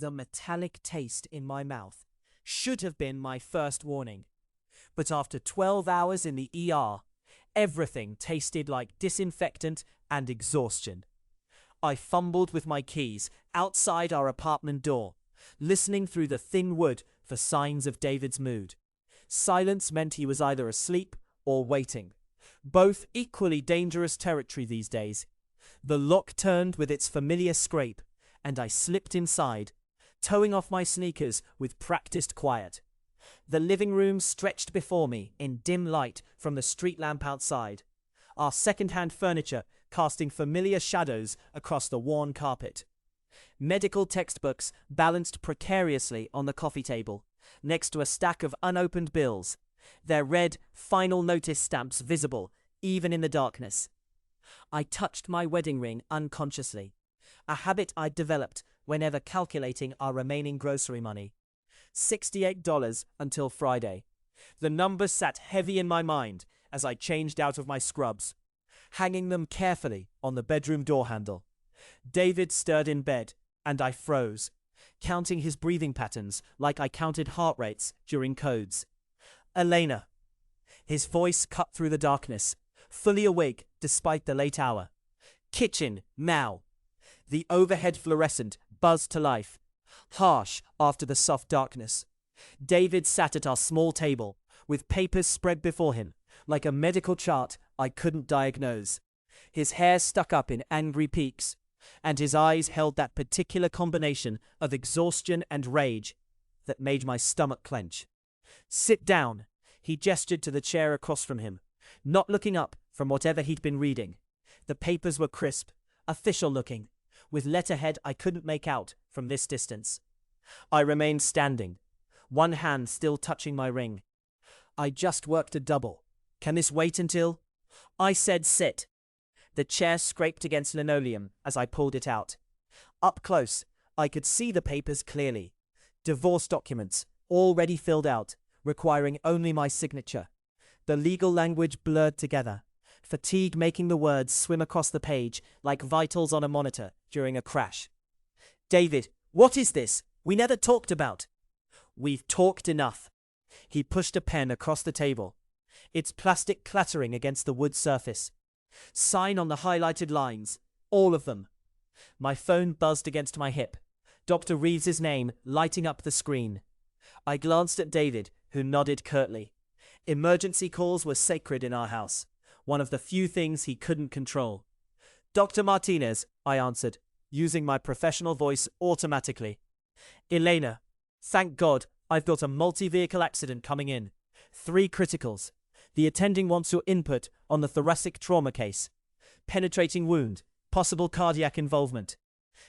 The metallic taste in my mouth should have been my first warning. But after 12 hours in the ER, everything tasted like disinfectant and exhaustion. I fumbled with my keys outside our apartment door, listening through the thin wood for signs of David's mood. Silence meant he was either asleep or waiting, both equally dangerous territory these days. The lock turned with its familiar scrape, and I slipped inside, towing off my sneakers with practiced quiet. The living room stretched before me in dim light from the street lamp outside, our second-hand furniture casting familiar shadows across the worn carpet. Medical textbooks balanced precariously on the coffee table, next to a stack of unopened bills, their red final notice stamps visible even in the darkness. I touched my wedding ring unconsciously, a habit I'd developed whenever calculating our remaining grocery money. $68 until Friday. The numbers sat heavy in my mind as I changed out of my scrubs, hanging them carefully on the bedroom door handle. David stirred in bed, and I froze, counting his breathing patterns like I counted heart rates during codes. Elena. His voice cut through the darkness, fully awake despite the late hour. Kitchen, now. The overhead fluorescent buzzed to life, harsh after the soft darkness. David sat at our small table, with papers spread before him, like a medical chart I couldn't diagnose. His hair stuck up in angry peaks, and his eyes held that particular combination of exhaustion and rage that made my stomach clench. Sit down, he gestured to the chair across from him, not looking up from whatever he'd been reading. The papers were crisp, official-looking, with letterhead I couldn't make out from this distance. I remained standing, one hand still touching my ring. I just worked a double. Can this wait until? I said sit. The chair scraped against linoleum as I pulled it out. Up close, I could see the papers clearly. Divorce documents, already filled out, requiring only my signature. The legal language blurred together, fatigue making the words swim across the page like vitals on a monitor during a crash. David, what is this? We never talked about. We've talked enough. He pushed a pen across the table, its plastic clattering against the wood surface. Sign on the highlighted lines, all of them. My phone buzzed against my hip, Dr. Reeves's name lighting up the screen. I glanced at David, who nodded curtly. Emergency calls were sacred in our house, one of the few things he couldn't control. Dr. Martinez, I answered, using my professional voice automatically. Elena, thank God, I've got a multi-vehicle accident coming in. 3 criticals. The attending wants your input on the thoracic trauma case. Penetrating wound, possible cardiac involvement.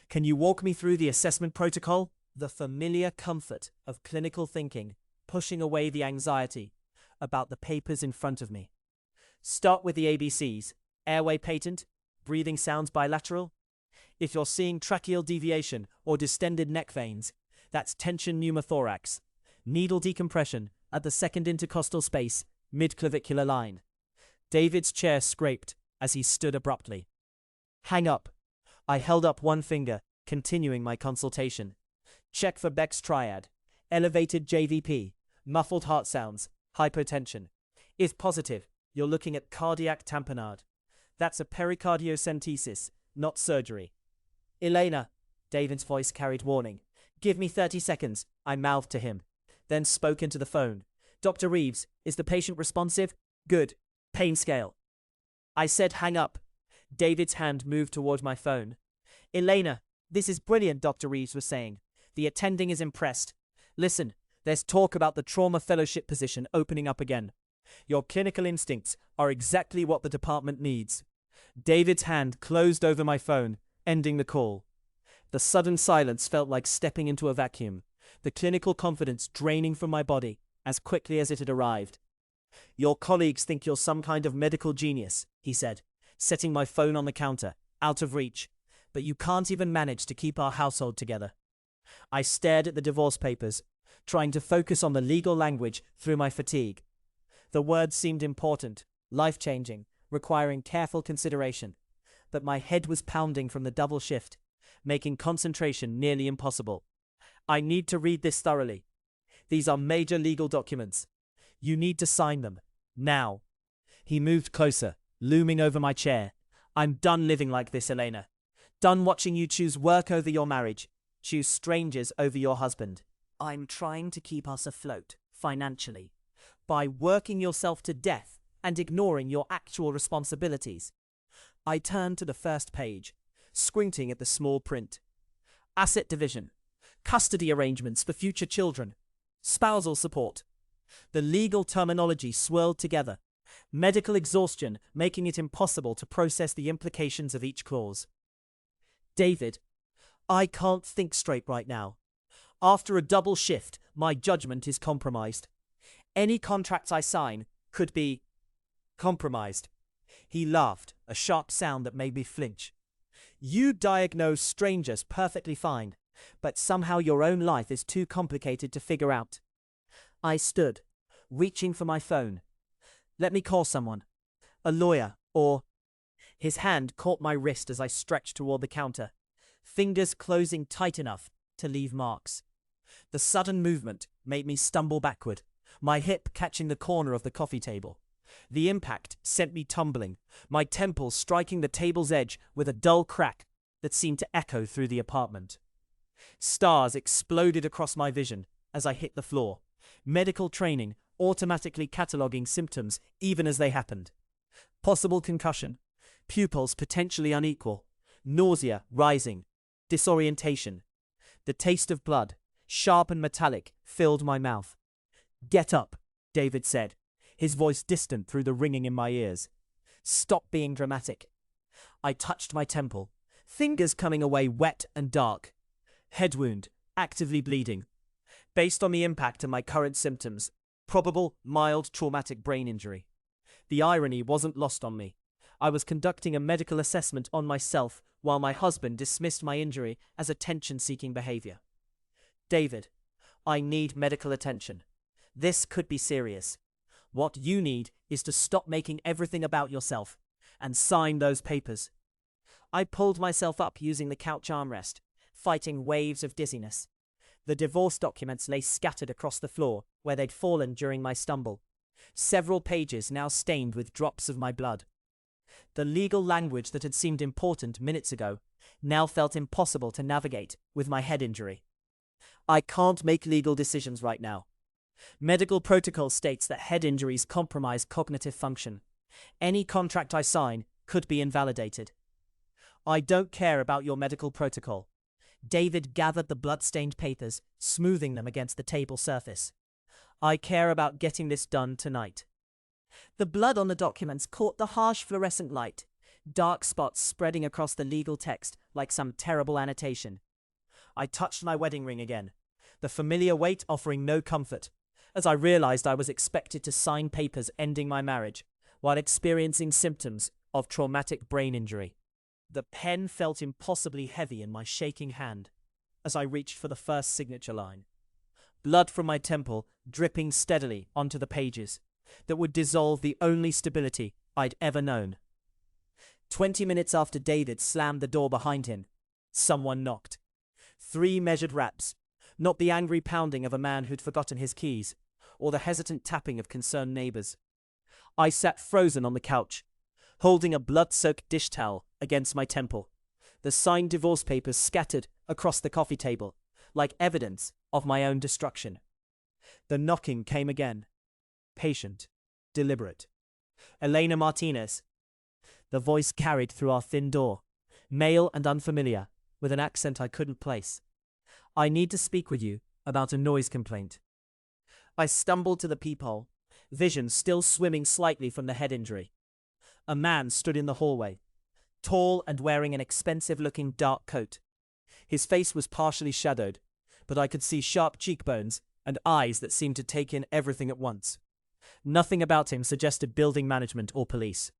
Can you walk me through the assessment protocol? The familiar comfort of clinical thinking, pushing away the anxiety about the papers in front of me. Start with the ABCs. Airway patent, breathing sounds bilateral. If you're seeing tracheal deviation or distended neck veins, that's tension pneumothorax. Needle decompression at the second intercostal space, mid-clavicular line. David's chair scraped as he stood abruptly. Hang up. I held up one finger, continuing my consultation. Check for Beck's triad. Elevated JVP, muffled heart sounds, hypotension. If positive, you're looking at cardiac tamponade. That's a pericardiocentesis, not surgery. Elena, David's voice carried warning. Give me 30 seconds, I mouthed to him, then spoke into the phone. Dr. Reeves, is the patient responsive? Good. Pain scale. I said hang up. David's hand moved toward my phone. Elena, this is brilliant, Dr. Reeves was saying. The attending is impressed. Listen, there's talk about the trauma fellowship position opening up again. Your clinical instincts are exactly what the department needs. David's hand closed over my phone, ending the call. The sudden silence felt like stepping into a vacuum, the clinical confidence draining from my body as quickly as it had arrived. Your colleagues think you're some kind of medical genius, he said, setting my phone on the counter, out of reach, but you can't even manage to keep our household together. I stared at the divorce papers, trying to focus on the legal language through my fatigue. The words seemed important, life-changing, requiring careful consideration, but my head was pounding from the double shift, making concentration nearly impossible. I need to read this thoroughly. These are major legal documents. You need to sign them. Now. He moved closer, looming over my chair. I'm done living like this, Elena. Done watching you choose work over your marriage, choose strangers over your husband. I'm trying to keep us afloat, financially, by working yourself to death and ignoring your actual responsibilities. I turned to the first page, squinting at the small print. Asset division, custody arrangements for future children, spousal support. The legal terminology swirled together, medical exhaustion making it impossible to process the implications of each clause. David, I can't think straight right now. After a double shift, my judgment is compromised. Any contracts I sign could be compromised. He laughed, a sharp sound that made me flinch. You diagnose strangers perfectly fine, but somehow your own life is too complicated to figure out. I stood, reaching for my phone. Let me call someone. A lawyer, or... His hand caught my wrist as I stretched toward the counter, fingers closing tight enough to leave marks. The sudden movement made me stumble backward, my hip catching the corner of the coffee table. The impact sent me tumbling, my temples striking the table's edge with a dull crack that seemed to echo through the apartment. Stars exploded across my vision as I hit the floor, medical training automatically cataloguing symptoms even as they happened. Possible concussion, pupils potentially unequal, nausea rising, disorientation. The taste of blood, sharp and metallic, filled my mouth. Get up, David said, his voice distant through the ringing in my ears. Stop being dramatic. I touched my temple, fingers coming away wet and dark. Head wound, actively bleeding. Based on the impact of my current symptoms, probable mild traumatic brain injury. The irony wasn't lost on me. I was conducting a medical assessment on myself while my husband dismissed my injury as attention-seeking behavior. David, I need medical attention. This could be serious. What you need is to stop making everything about yourself and sign those papers. I pulled myself up using the couch armrest, fighting waves of dizziness. The divorce documents lay scattered across the floor where they'd fallen during my stumble, several pages now stained with drops of my blood. The legal language that had seemed important minutes ago now felt impossible to navigate with my head injury. I can't make legal decisions right now. Medical protocol states that head injuries compromise cognitive function. Any contract I sign could be invalidated. I don't care about your medical protocol. David gathered the blood-stained papers, smoothing them against the table surface. I care about getting this done tonight. The blood on the documents caught the harsh fluorescent light, dark spots spreading across the legal text like some terrible annotation. I touched my wedding ring again, the familiar weight offering no comfort, as I realized I was expected to sign papers ending my marriage while experiencing symptoms of traumatic brain injury. The pen felt impossibly heavy in my shaking hand as I reached for the first signature line. Blood from my temple dripping steadily onto the pages that would dissolve the only stability I'd ever known. 20 minutes after David slammed the door behind him, someone knocked. 3 measured raps, not the angry pounding of a man who'd forgotten his keys, or the hesitant tapping of concerned neighbors. I sat frozen on the couch, holding a blood-soaked dish towel against my temple, the signed divorce papers scattered across the coffee table, like evidence of my own destruction. The knocking came again. Patient, deliberate. Elena Martinez. The voice carried through our thin door, male and unfamiliar, with an accent I couldn't place. I need to speak with you about a noise complaint. I stumbled to the peephole, vision still swimming slightly from the head injury. A man stood in the hallway, tall and wearing an expensive-looking dark coat. His face was partially shadowed, but I could see sharp cheekbones and eyes that seemed to take in everything at once. Nothing about him suggested building management or police.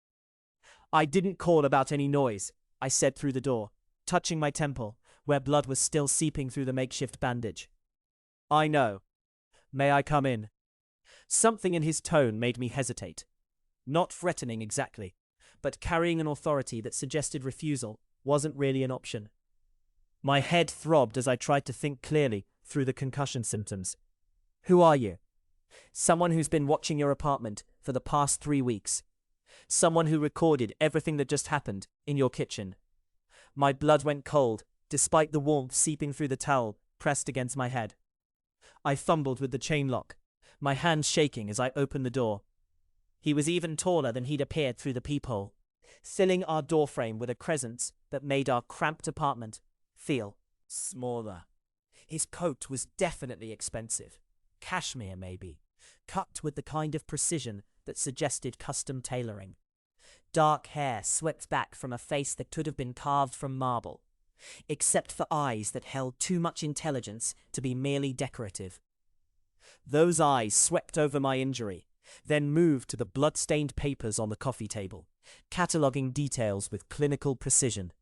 I didn't call about any noise, I said through the door, touching my temple, where blood was still seeping through the makeshift bandage. I know. May I come in? Something in his tone made me hesitate. Not threatening exactly, but carrying an authority that suggested refusal wasn't really an option. My head throbbed as I tried to think clearly through the concussion symptoms. Who are you? Someone who's been watching your apartment for the past 3 weeks. Someone who recorded everything that just happened in your kitchen. My blood went cold, despite the warmth seeping through the towel pressed against my head. I fumbled with the chain lock, my hands shaking as I opened the door. He was even taller than he'd appeared through the peephole, filling our doorframe with a presence that made our cramped apartment feel smaller. His coat was definitely expensive. Cashmere, maybe, cut with the kind of precision that suggested custom tailoring. Dark hair swept back from a face that could have been carved from marble, except for eyes that held too much intelligence to be merely decorative. Those eyes swept over my injury, then moved to the blood-stained papers on the coffee table, cataloguing details with clinical precision.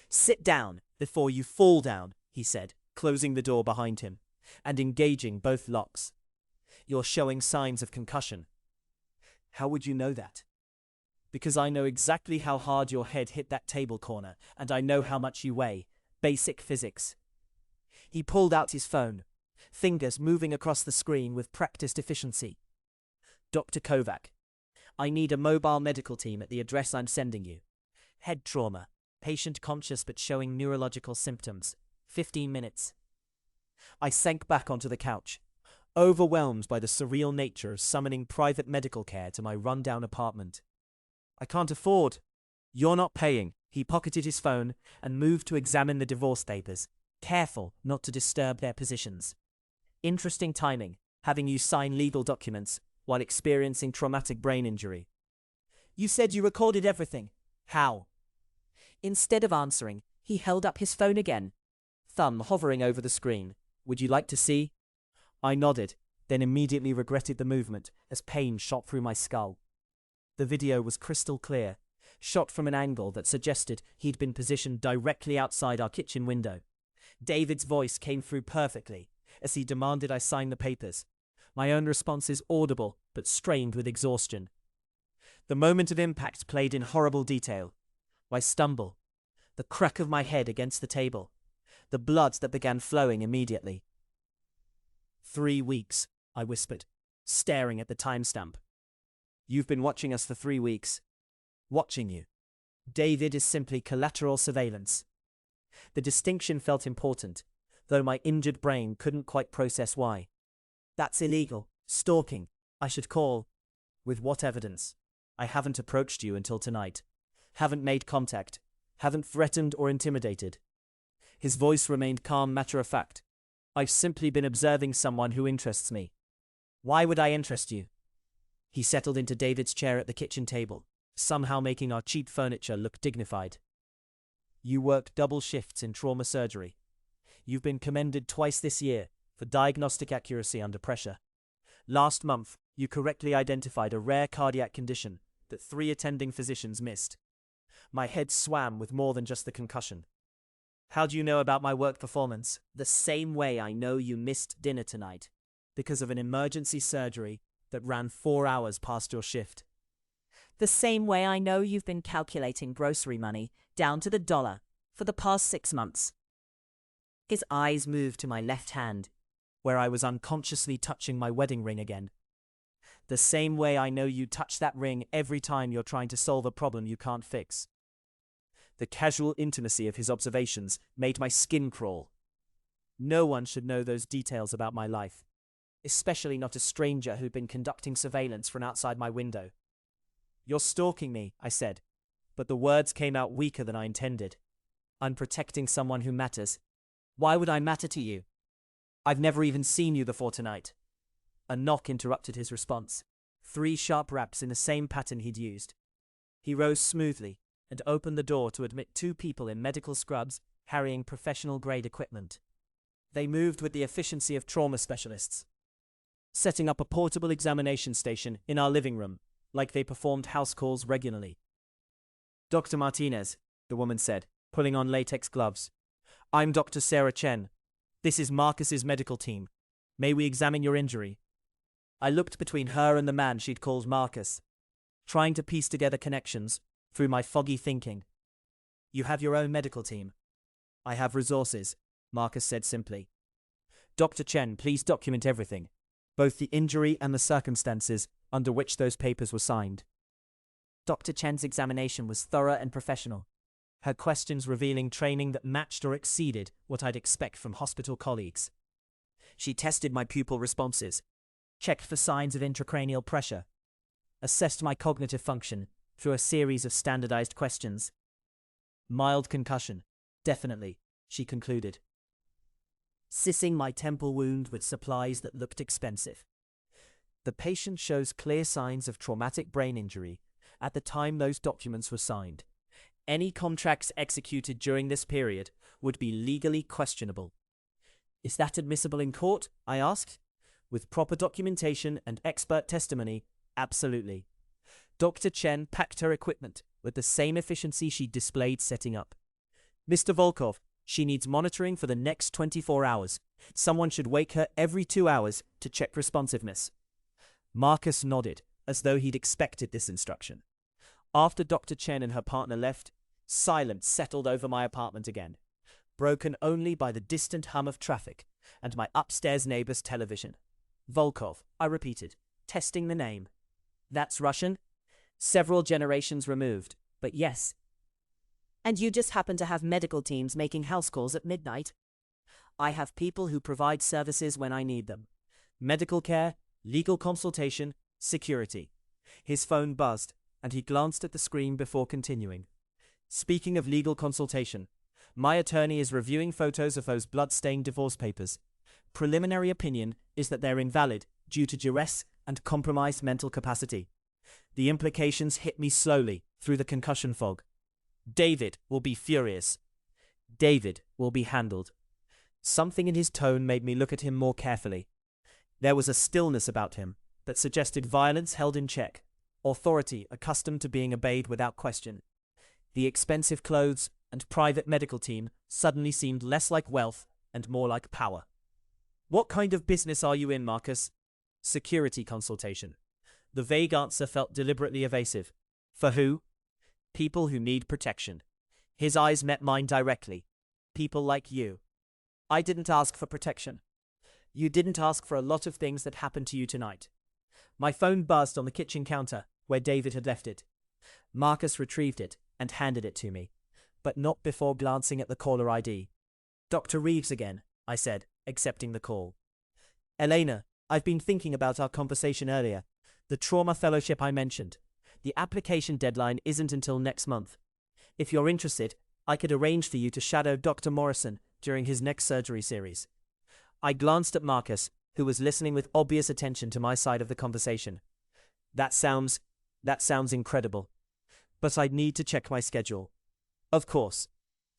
"Sit down before you fall down," he said, closing the door behind him and engaging both locks. "You're showing signs of concussion." "How would you know that?" "Because I know exactly how hard your head hit that table corner, and I know how much you weigh. Basic physics." He pulled out his phone, fingers moving across the screen with practiced efficiency. "Dr. Kovac, I need a mobile medical team at the address I'm sending you. Head trauma, patient conscious but showing neurological symptoms. 15 minutes. I sank back onto the couch, overwhelmed by the surreal nature of summoning private medical care to my rundown apartment. "I can't afford." "You're not paying." He pocketed his phone and moved to examine the divorce papers, careful not to disturb their positions. "Interesting timing, having you sign legal documents while experiencing traumatic brain injury." "You said you recorded everything." "How?" Instead of answering, he held up his phone again, thumb hovering over the screen. "Would you like to see?" I nodded, then immediately regretted the movement as pain shot through my skull. The video was crystal clear, shot from an angle that suggested he'd been positioned directly outside our kitchen window. David's voice came through perfectly as he demanded I sign the papers, my own responses audible but strained with exhaustion. The moment of impact played in horrible detail. My stumble, the crack of my head against the table, the blood that began flowing immediately. 3 weeks, I whispered, staring at the timestamp. "You've been watching us for 3 weeks. Watching you. David is simply collateral surveillance." The distinction felt important, though my injured brain couldn't quite process why. "That's illegal. Stalking. I should call." "With what evidence?" "I haven't approached you until tonight. Haven't made contact. Haven't threatened or intimidated." His voice remained calm, matter-of-fact. "I've simply been observing someone who interests me." "Why would I interest you?" He settled into David's chair at the kitchen table, somehow making our cheap furniture look dignified. "You work double shifts in trauma surgery. You've been commended twice this year for diagnostic accuracy under pressure. Last month, you correctly identified a rare cardiac condition that 3 attending physicians missed." My head swam with more than just the concussion. "How do you know about my work performance?" "The same way I know you missed dinner tonight, because of an emergency surgery that ran 4 hours past your shift." "The same way I know you've been calculating grocery money down to the dollar for the past 6 months." His eyes moved to my left hand, where I was unconsciously touching my wedding ring again. "The same way I know you touch that ring every time you're trying to solve a problem you can't fix." The casual intimacy of his observations made my skin crawl. No one should know those details about my life, especially not a stranger who'd been conducting surveillance from outside my window. "You're stalking me," I said, but the words came out weaker than I intended. "I'm protecting someone who matters." "Why would I matter to you? I've never even seen you before tonight." A knock interrupted his response, 3 sharp raps in the same pattern he'd used. He rose smoothly and opened the door to admit 2 people in medical scrubs carrying professional-grade equipment. They moved with the efficiency of trauma specialists, setting up a portable examination station in our living room, like they performed house calls regularly. "Dr. Martinez," the woman said, pulling on latex gloves. "I'm Dr. Sarah Chen. This is Marcus's medical team. May we examine your injury?" I looked between her and the man she'd called Marcus, trying to piece together connections through my foggy thinking. "You have your own medical team." "I have resources," Marcus said simply. Dr. Chen, please document everything, both the injury and the circumstances under which those papers were signed. Dr. Chen's examination was thorough and professional, her questions revealing training that matched or exceeded what I'd expect from hospital colleagues. She tested my pupil responses, checked for signs of intracranial pressure, assessed my cognitive function through a series of standardized questions. Mild concussion, definitely, she concluded. Sissing my temple wound with supplies that looked expensive. The patient shows clear signs of traumatic brain injury at the time those documents were signed. Any contracts executed during this period would be legally questionable. Is that admissible in court? I asked. With proper documentation and expert testimony, absolutely. Dr. Chen packed her equipment with the same efficiency she displayed setting up. Mr. Volkov, she needs monitoring for the next 24 hours. Someone should wake her every 2 hours to check responsiveness. Marcus nodded, as though he'd expected this instruction. After Dr. Chen and her partner left, silence settled over my apartment again, broken only by the distant hum of traffic and my upstairs neighbor's television. Volkov, I repeated, testing the name. That's Russian? Several generations removed, but yes. And you just happen to have medical teams making house calls at midnight? I have people who provide services when I need them. Medical care, legal consultation, security. His phone buzzed, and he glanced at the screen before continuing. Speaking of legal consultation, my attorney is reviewing photos of those blood-stained divorce papers. Preliminary opinion is that they're invalid due to duress and compromised mental capacity. The implications hit me slowly through the concussion fog. David will be furious. David will be handled. Something in his tone made me look at him more carefully. There was a stillness about him that suggested violence held in check, authority accustomed to being obeyed without question. The expensive clothes and private medical team suddenly seemed less like wealth and more like power. What kind of business are you in, Marcus? Security consultation. The vague answer felt deliberately evasive. For who? People who need protection. His eyes met mine directly. People like you. I didn't ask for protection. You didn't ask for a lot of things that happened to you tonight. My phone buzzed on the kitchen counter, where David had left it. Marcus retrieved it and handed it to me, but not before glancing at the caller ID. Dr. Reeves again, I said, accepting the call. Elena, I've been thinking about our conversation earlier. The trauma fellowship I mentioned. The application deadline isn't until next month. If you're interested, I could arrange for you to shadow Dr. Morrison during his next surgery series. I glanced at Marcus, who was listening with obvious attention to my side of the conversation. That sounds incredible. But I'd need to check my schedule. Of course.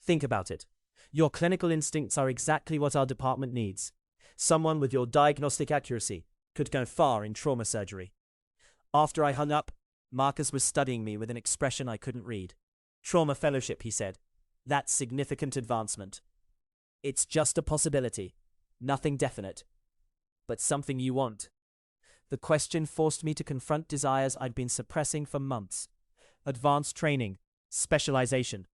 Think about it. Your clinical instincts are exactly what our department needs. Someone with your diagnostic accuracy could go far in trauma surgery. After I hung up, Marcus was studying me with an expression I couldn't read. Trauma fellowship, he said. That's significant advancement. It's just a possibility. Nothing definite. But something you want. The question forced me to confront desires I'd been suppressing for months. Advanced training, specialization.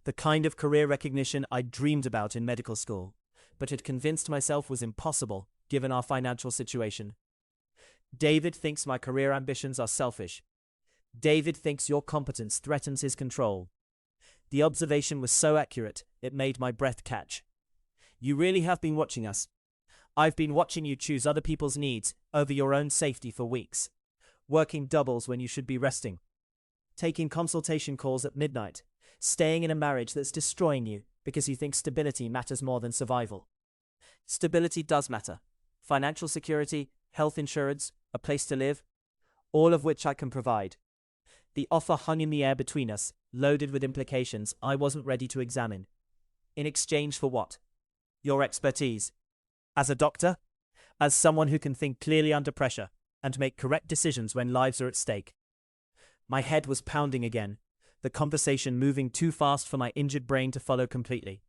The kind of career recognition I'd dreamed about in medical school, but had convinced myself was impossible given our financial situation. David thinks my career ambitions are selfish. David thinks your competence threatens his control. The observation was so accurate, it made my breath catch. You really have been watching us. I've been watching you choose other people's needs over your own safety for weeks. Working doubles when you should be resting. Taking consultation calls at midnight. Staying in a marriage that's destroying you because you think stability matters more than survival. Stability does matter. Financial security, health insurance, a place to live, all of which I can provide. The offer hung in the air between us, loaded with implications I wasn't ready to examine. In exchange for what? Your expertise. As a doctor? As someone who can think clearly under pressure and make correct decisions when lives are at stake. My head was pounding again, the conversation moving too fast for my injured brain to follow completely.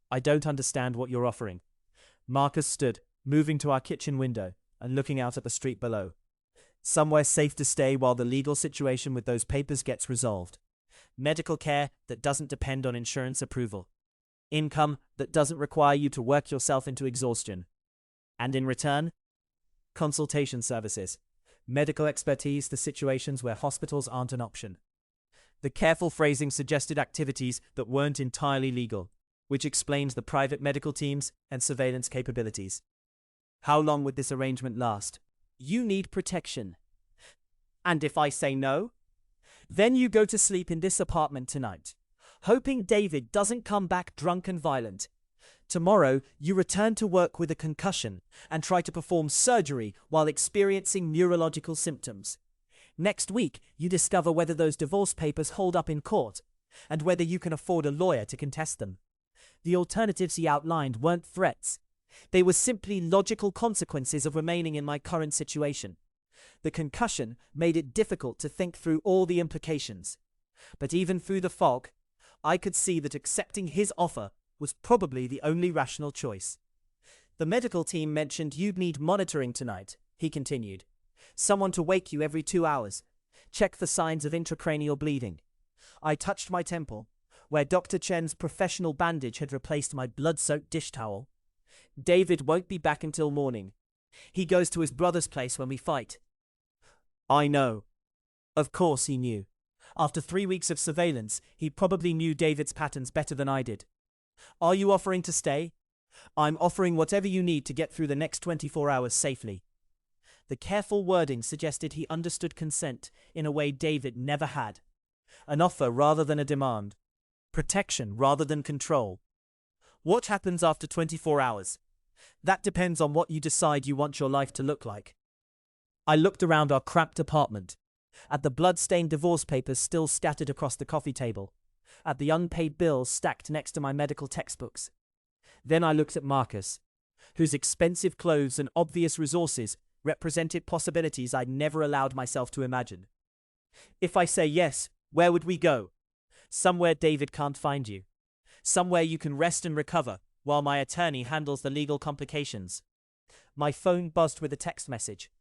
I don't understand what you're offering. Marcus stood, moving to our kitchen window and looking out at the street below. Somewhere safe to stay while the legal situation with those papers gets resolved. Medical care that doesn't depend on insurance approval. Income that doesn't require you to work yourself into exhaustion. And in return, consultation services, medical expertise for situations where hospitals aren't an option. The careful phrasing suggested activities that weren't entirely legal, which explains the private medical teams and surveillance capabilities. How long would this arrangement last? You need protection. And if I say no? Then you go to sleep in this apartment tonight, hoping David doesn't come back drunk and violent. Tomorrow, you return to work with a concussion and try to perform surgery while experiencing neurological symptoms. Next week, you discover whether those divorce papers hold up in court and whether you can afford a lawyer to contest them. The alternatives he outlined weren't threats. They were simply logical consequences of remaining in my current situation. The concussion made it difficult to think through all the implications. But even through the fog, I could see that accepting his offer was probably the only rational choice. The medical team mentioned you'd need monitoring tonight, he continued. Someone to wake you every 2 hours. Check for signs of intracranial bleeding. I touched my temple, where Dr. Chen's professional bandage had replaced my blood-soaked dish towel. David won't be back until morning. He goes to his brother's place when we fight. I know. Of course he knew. After 3 weeks of surveillance, he probably knew David's patterns better than I did. Are you offering to stay? I'm offering whatever you need to get through the next 24 hours safely. The careful wording suggested he understood consent in a way David never had. An offer rather than a demand. Protection rather than control. What happens after 24 hours? That depends on what you decide you want your life to look like. I looked around our cramped apartment, at the blood-stained divorce papers still scattered across the coffee table, at the unpaid bills stacked next to my medical textbooks. Then I looked at Marcus, whose expensive clothes and obvious resources represented possibilities I'd never allowed myself to imagine. If I say yes, where would we go? Somewhere David can't find you. Somewhere you can rest and recover while my attorney handles the legal complications. My phone buzzed with a text message.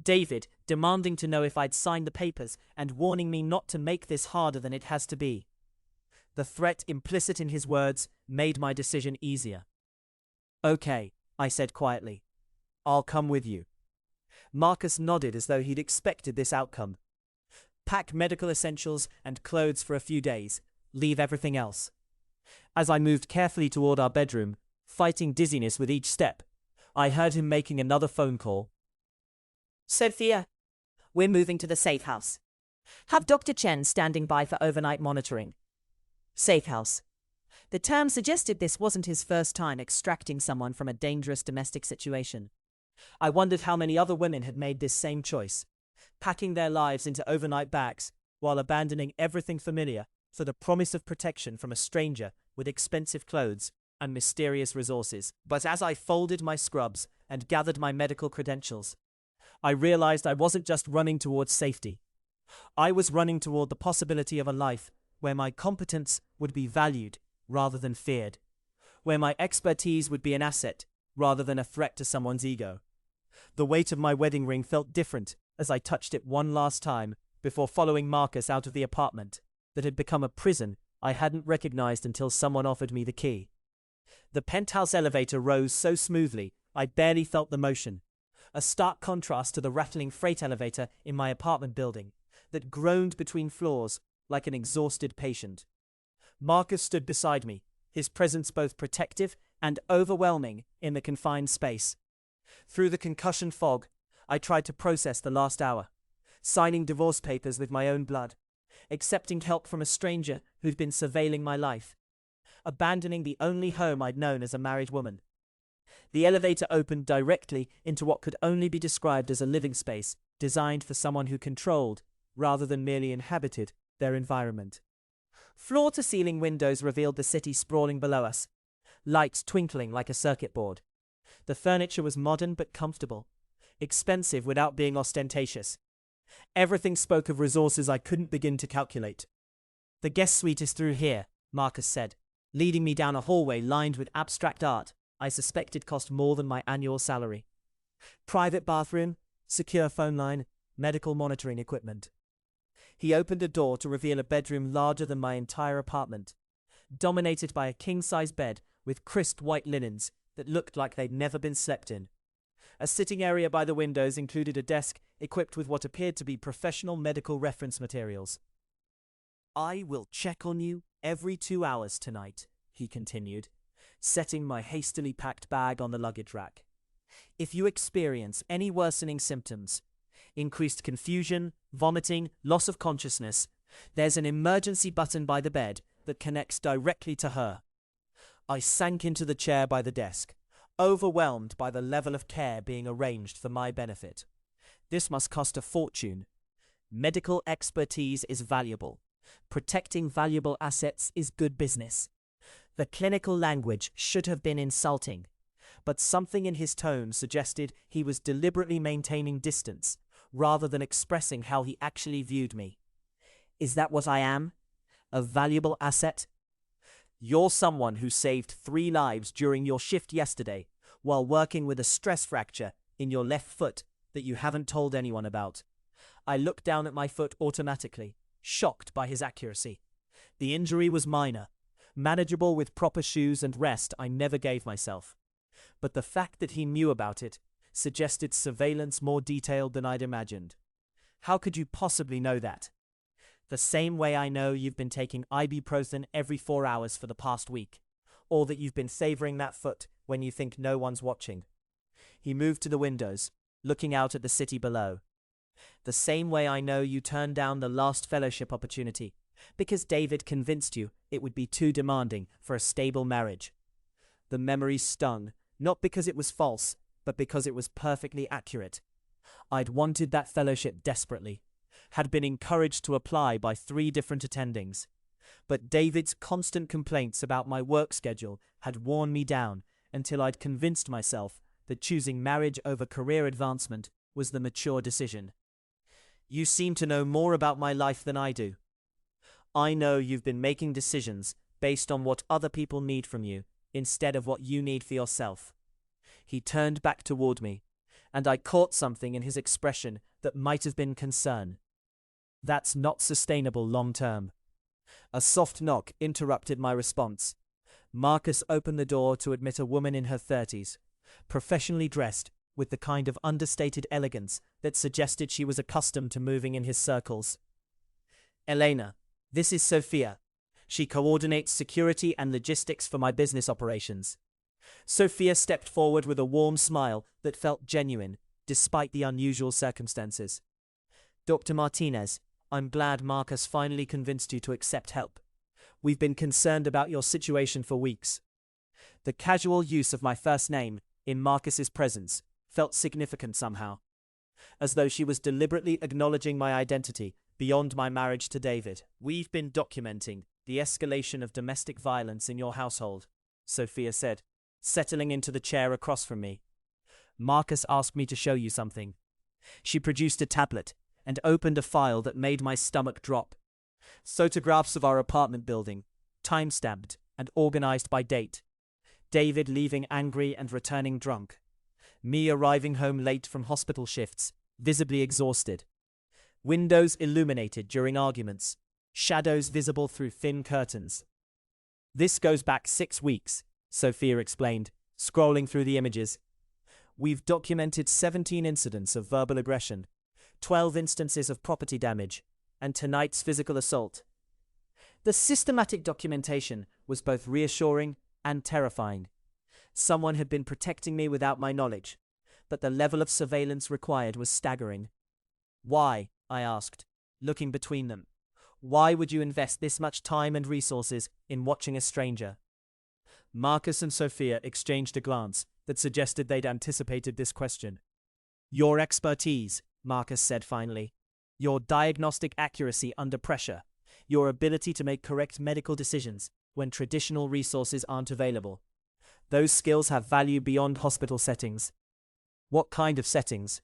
David demanding to know if I'd signed the papers and warning me not to make this harder than it has to be. The threat implicit in his words made my decision easier. Okay, I said quietly. I'll come with you. Marcus nodded as though he'd expected this outcome. Pack medical essentials and clothes for a few days. Leave everything else. As I moved carefully toward our bedroom, fighting dizziness with each step, I heard him making another phone call. Sophia, we're moving to the safe house. Have Dr. Chen standing by for overnight monitoring. Safe house. The term suggested this wasn't his first time extracting someone from a dangerous domestic situation. I wondered how many other women had made this same choice, packing their lives into overnight bags while abandoning everything familiar for the promise of protection from a stranger with expensive clothes and mysterious resources. But as I folded my scrubs and gathered my medical credentials, I realized I wasn't just running towards safety. I was running toward the possibility of a life where my competence would be valued rather than feared, where my expertise would be an asset rather than a threat to someone's ego. The weight of my wedding ring felt different as I touched it one last time before following Marcus out of the apartment that had become a prison I hadn't recognized until someone offered me the key. The penthouse elevator rose so smoothly I barely felt the motion, a stark contrast to the rattling freight elevator in my apartment building that groaned between floors like an exhausted patient. Marcus stood beside me, his presence both protective and overwhelming in the confined space. Through the concussion fog, I tried to process the last hour, signing divorce papers with my own blood, accepting help from a stranger who'd been surveilling my life, abandoning the only home I'd known as a married woman. The elevator opened directly into what could only be described as a living space designed for someone who controlled, rather than merely inhabited, their environment. Floor-to-ceiling windows revealed the city sprawling below us, lights twinkling like a circuit board. The furniture was modern but comfortable, expensive without being ostentatious. Everything spoke of resources I couldn't begin to calculate. The guest suite is through here, Marcus said, leading me down a hallway lined with abstract art I suspected cost more than my annual salary. Private bathroom, secure phone line, medical monitoring equipment. He opened a door to reveal a bedroom larger than my entire apartment, dominated by a king-size bed with crisp white linens that looked like they'd never been slept in. A sitting area by the windows included a desk equipped with what appeared to be professional medical reference materials. "I will check on you every 2 hours tonight," he continued, setting my hastily packed bag on the luggage rack. "If you experience any worsening symptoms, increased confusion, vomiting, loss of consciousness, there's an emergency button by the bed that connects directly to her." I sank into the chair by the desk, overwhelmed by the level of care being arranged for my benefit. This must cost a fortune. Medical expertise is valuable. Protecting valuable assets is good business. The clinical language should have been insulting, but something in his tone suggested he was deliberately maintaining distance, rather than expressing how he actually viewed me. "Is that what I am? A valuable asset?" "You're someone who saved 3 lives during your shift yesterday while working with a stress fracture in your left foot that you haven't told anyone about." I looked down at my foot automatically, shocked by his accuracy. The injury was minor, manageable with proper shoes and rest I never gave myself. But the fact that he knew about it suggested surveillance more detailed than I'd imagined. "How could you possibly know that?" "The same way I know you've been taking ibuprofen every 4 hours for the past week, or that you've been savoring that foot when you think no one's watching." He moved to the windows, looking out at the city below. "The same way I know you turned down the last fellowship opportunity, because David convinced you it would be too demanding for a stable marriage." The memory stung, not because it was false, but because it was perfectly accurate. I'd wanted that fellowship desperately, had been encouraged to apply by 3 different attendings. But David's constant complaints about my work schedule had worn me down until I'd convinced myself that choosing marriage over career advancement was the mature decision. "You seem to know more about my life than I do. I know you've been making decisions based on what other people need from you instead of what you need for yourself." He turned back toward me, and I caught something in his expression that might have been concern. "That's not sustainable long term." A soft knock interrupted my response. Marcus opened the door to admit a woman in her 30s, professionally dressed with the kind of understated elegance that suggested she was accustomed to moving in his circles. "Elena, this is Sophia. She coordinates security and logistics for my business operations." Sophia stepped forward with a warm smile that felt genuine, despite the unusual circumstances. "Dr. Martinez, I'm glad Marcus finally convinced you to accept help. We've been concerned about your situation for weeks." The casual use of my first name in Marcus's presence felt significant somehow, as though she was deliberately acknowledging my identity beyond my marriage to David. "We've been documenting the escalation of domestic violence in your household," Sophia said, settling into the chair across from me. "Marcus asked me to show you something." She produced a tablet and opened a file that made my stomach drop. Photographs of our apartment building, time-stamped and organized by date. David leaving angry and returning drunk. Me arriving home late from hospital shifts, visibly exhausted. Windows illuminated during arguments, shadows visible through thin curtains. "This goes back 6 weeks, Sophia explained, scrolling through the images. "We've documented 17 incidents of verbal aggression, 12 instances of property damage, and tonight's physical assault." The systematic documentation was both reassuring and terrifying. Someone had been protecting me without my knowledge, but the level of surveillance required was staggering. "Why?" I asked, looking between them. "Why would you invest this much time and resources in watching a stranger?" Marcus and Sophia exchanged a glance that suggested they'd anticipated this question. "Your expertise," Marcus said finally. "Your diagnostic accuracy under pressure. Your ability to make correct medical decisions when traditional resources aren't available. Those skills have value beyond hospital settings." "What kind of settings?"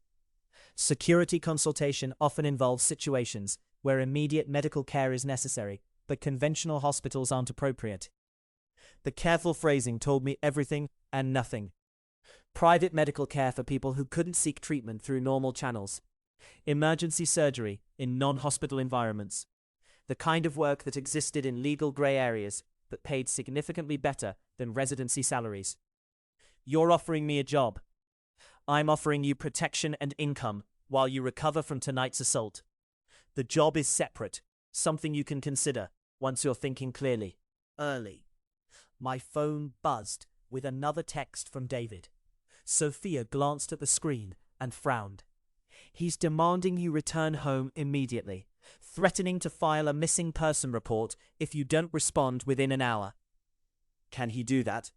"Security consultation often involves situations where immediate medical care is necessary, but conventional hospitals aren't appropriate." The careful phrasing told me everything and nothing. Private medical care for people who couldn't seek treatment through normal channels. Emergency surgery in non-hospital environments. The kind of work that existed in legal grey areas but paid significantly better than residency salaries. "You're offering me a job." I'm offering you protection and income while you recover from tonight's assault. The job is separate, something you can consider once you're thinking clearly. Early. My phone buzzed with another text from David. Sophia glanced at the screen and frowned. He's demanding you return home immediately, threatening to file a missing person report if you don't respond within an hour. Can he do that?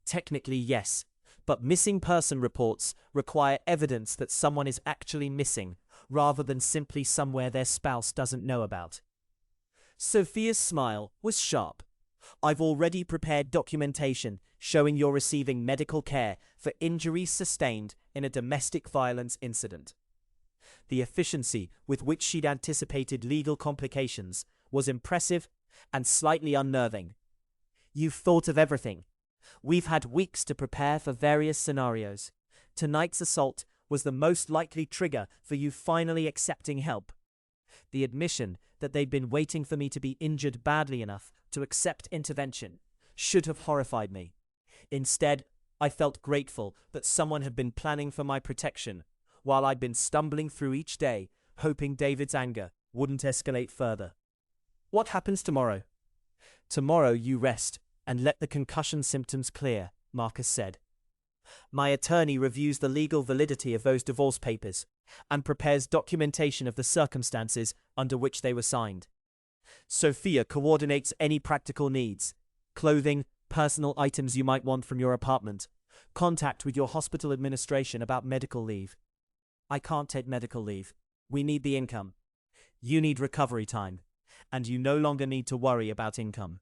Technically, yes, but missing person reports require evidence that someone is actually missing, rather than simply somewhere their spouse doesn't know about. Sophia's smile was sharp. I've already prepared documentation showing you're receiving medical care for injuries sustained in a domestic violence incident. The efficiency with which she'd anticipated legal complications was impressive and slightly unnerving. You've thought of everything. We've had weeks to prepare for various scenarios. Tonight's assault was the most likely trigger for you finally accepting help. The admission that they'd been waiting for me to be injured badly enough to accept intervention should have horrified me. Instead, I felt grateful that someone had been planning for my protection, while I'd been stumbling through each day, hoping David's anger wouldn't escalate further. What happens tomorrow? Tomorrow you rest and let the concussion symptoms clear, Marcus said. My attorney reviews the legal validity of those divorce papers and prepares documentation of the circumstances under which they were signed. Sophia coordinates any practical needs: clothing, personal items you might want from your apartment, contact with your hospital administration about medical leave. I can't take medical leave. We need the income. You need recovery time, and you no longer need to worry about income.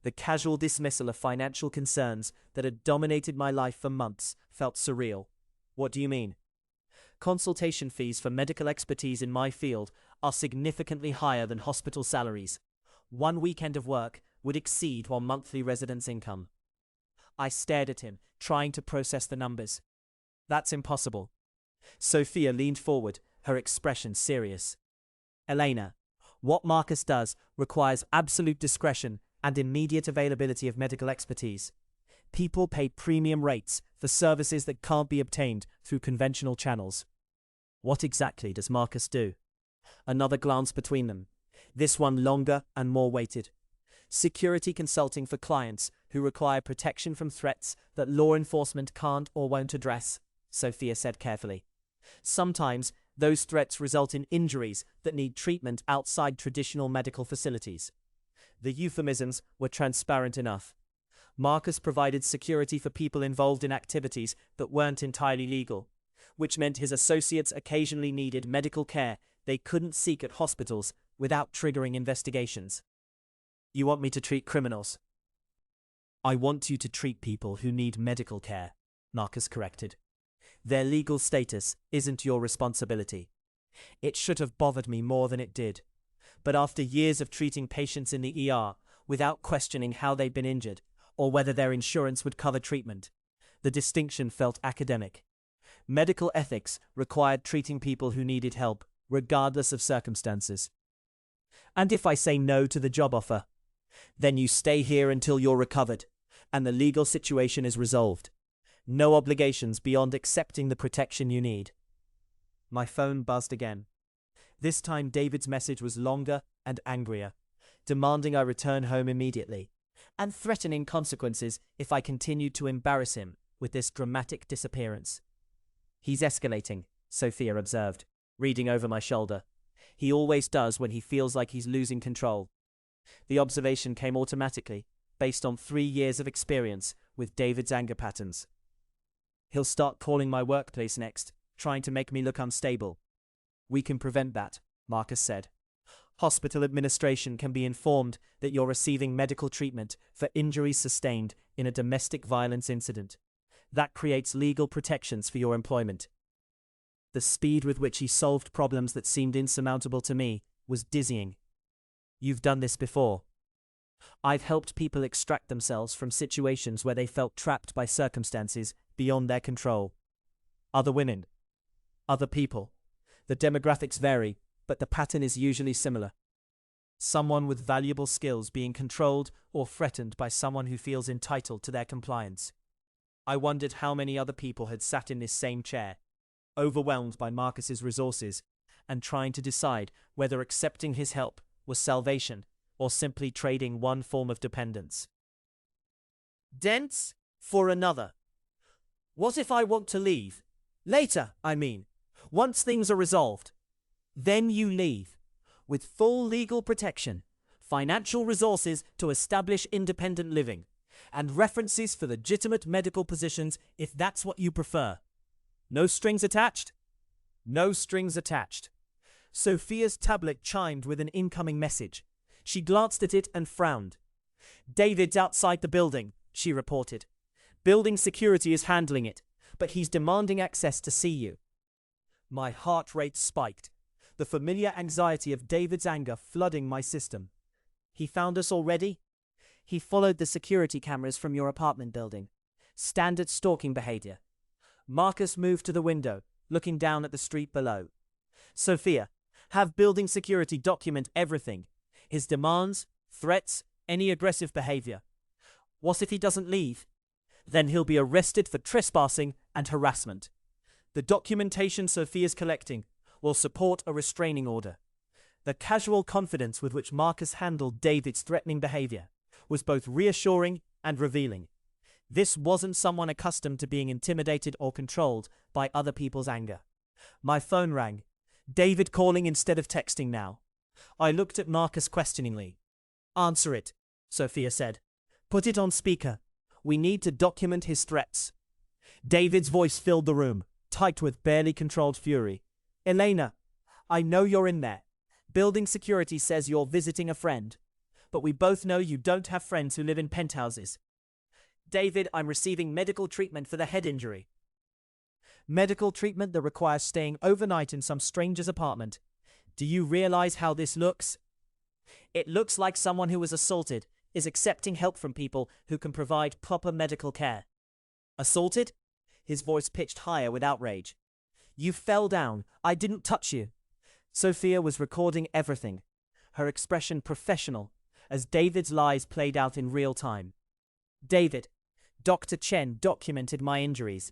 The casual dismissal of financial concerns that had dominated my life for months felt surreal. What do you mean? Consultation fees for medical expertise in my field are significantly higher than hospital salaries. One weekend of work would exceed one monthly residence income. I stared at him, trying to process the numbers. That's impossible. Sophia leaned forward, her expression serious. Elena, what Marcus does requires absolute discretion and immediate availability of medical expertise. People pay premium rates for services that can't be obtained through conventional channels. What exactly does Marcus do? Another glance between them, this one longer and more weighted. Security consulting for clients who require protection from threats that law enforcement can't or won't address, Sophia said carefully. Sometimes those threats result in injuries that need treatment outside traditional medical facilities. The euphemisms were transparent enough. Marcus provided security for people involved in activities that weren't entirely legal, which meant his associates occasionally needed medical care they couldn't seek at hospitals without triggering investigations. You want me to treat criminals? I want you to treat people who need medical care, Marcus corrected. Their legal status isn't your responsibility. It should have bothered me more than it did. But after years of treating patients in the ER without questioning how they'd been injured or whether their insurance would cover treatment, the distinction felt academic. Medical ethics required treating people who needed help, regardless of circumstances. And if I say no to the job offer, then you stay here until you're recovered and the legal situation is resolved. No obligations beyond accepting the protection you need. My phone buzzed again. This time David's message was longer and angrier, demanding I return home immediately, and threatening consequences if I continued to embarrass him with this dramatic disappearance. He's escalating, Sophia observed, reading over my shoulder. He always does when he feels like he's losing control. The observation came automatically, based on 3 years of experience with David's anger patterns. He'll start calling my workplace next, trying to make me look unstable. We can prevent that, Marcus said. Hospital administration can be informed that you're receiving medical treatment for injuries sustained in a domestic violence incident. That creates legal protections for your employment. The speed with which he solved problems that seemed insurmountable to me was dizzying. You've done this before. I've helped people extract themselves from situations where they felt trapped by circumstances beyond their control. Other women. Other people. The demographics vary, but the pattern is usually similar. Someone with valuable skills being controlled or threatened by someone who feels entitled to their compliance. I wondered how many other people had sat in this same chair, overwhelmed by Marcus's resources, and trying to decide whether accepting his help was salvation or simply trading one form of dependence. Dents for another. What if I want to leave? Later, I mean. Once things are resolved. Then you leave. With full legal protection, financial resources to establish independent living, and references for legitimate medical positions if that's what you prefer. No strings attached? No strings attached. Sophia's tablet chimed with an incoming message. She glanced at it and frowned. David's outside the building, she reported. Building security is handling it, but he's demanding access to see you. My heart rate spiked, the familiar anxiety of David's anger flooding my system. He found us already? He followed the security cameras from your apartment building. Standard stalking behavior. Marcus moved to the window, looking down at the street below. Sophia, have building security document everything. His demands, threats, any aggressive behavior. What if he doesn't leave? Then he'll be arrested for trespassing and harassment. The documentation Sophia's collecting will support a restraining order. The casual confidence with which Marcus handled David's threatening behavior was both reassuring and revealing. This wasn't someone accustomed to being intimidated or controlled by other people's anger. My phone rang. David calling instead of texting now. I looked at Marcus questioningly. Answer it, Sophia said. Put it on speaker. We need to document his threats. David's voice filled the room, tight with barely controlled fury. Elena, I know you're in there. Building security says you're visiting a friend. But we both know you don't have friends who live in penthouses. David, I'm receiving medical treatment for the head injury. Medical treatment that requires staying overnight in some stranger's apartment. Do you realize how this looks? It looks like someone who was assaulted is accepting help from people who can provide proper medical care. Assaulted? His voice pitched higher with outrage. You fell down. I didn't touch you. Sophia was recording everything, her expression professional, as David's lies played out in real time. David, Dr. Chen documented my injuries.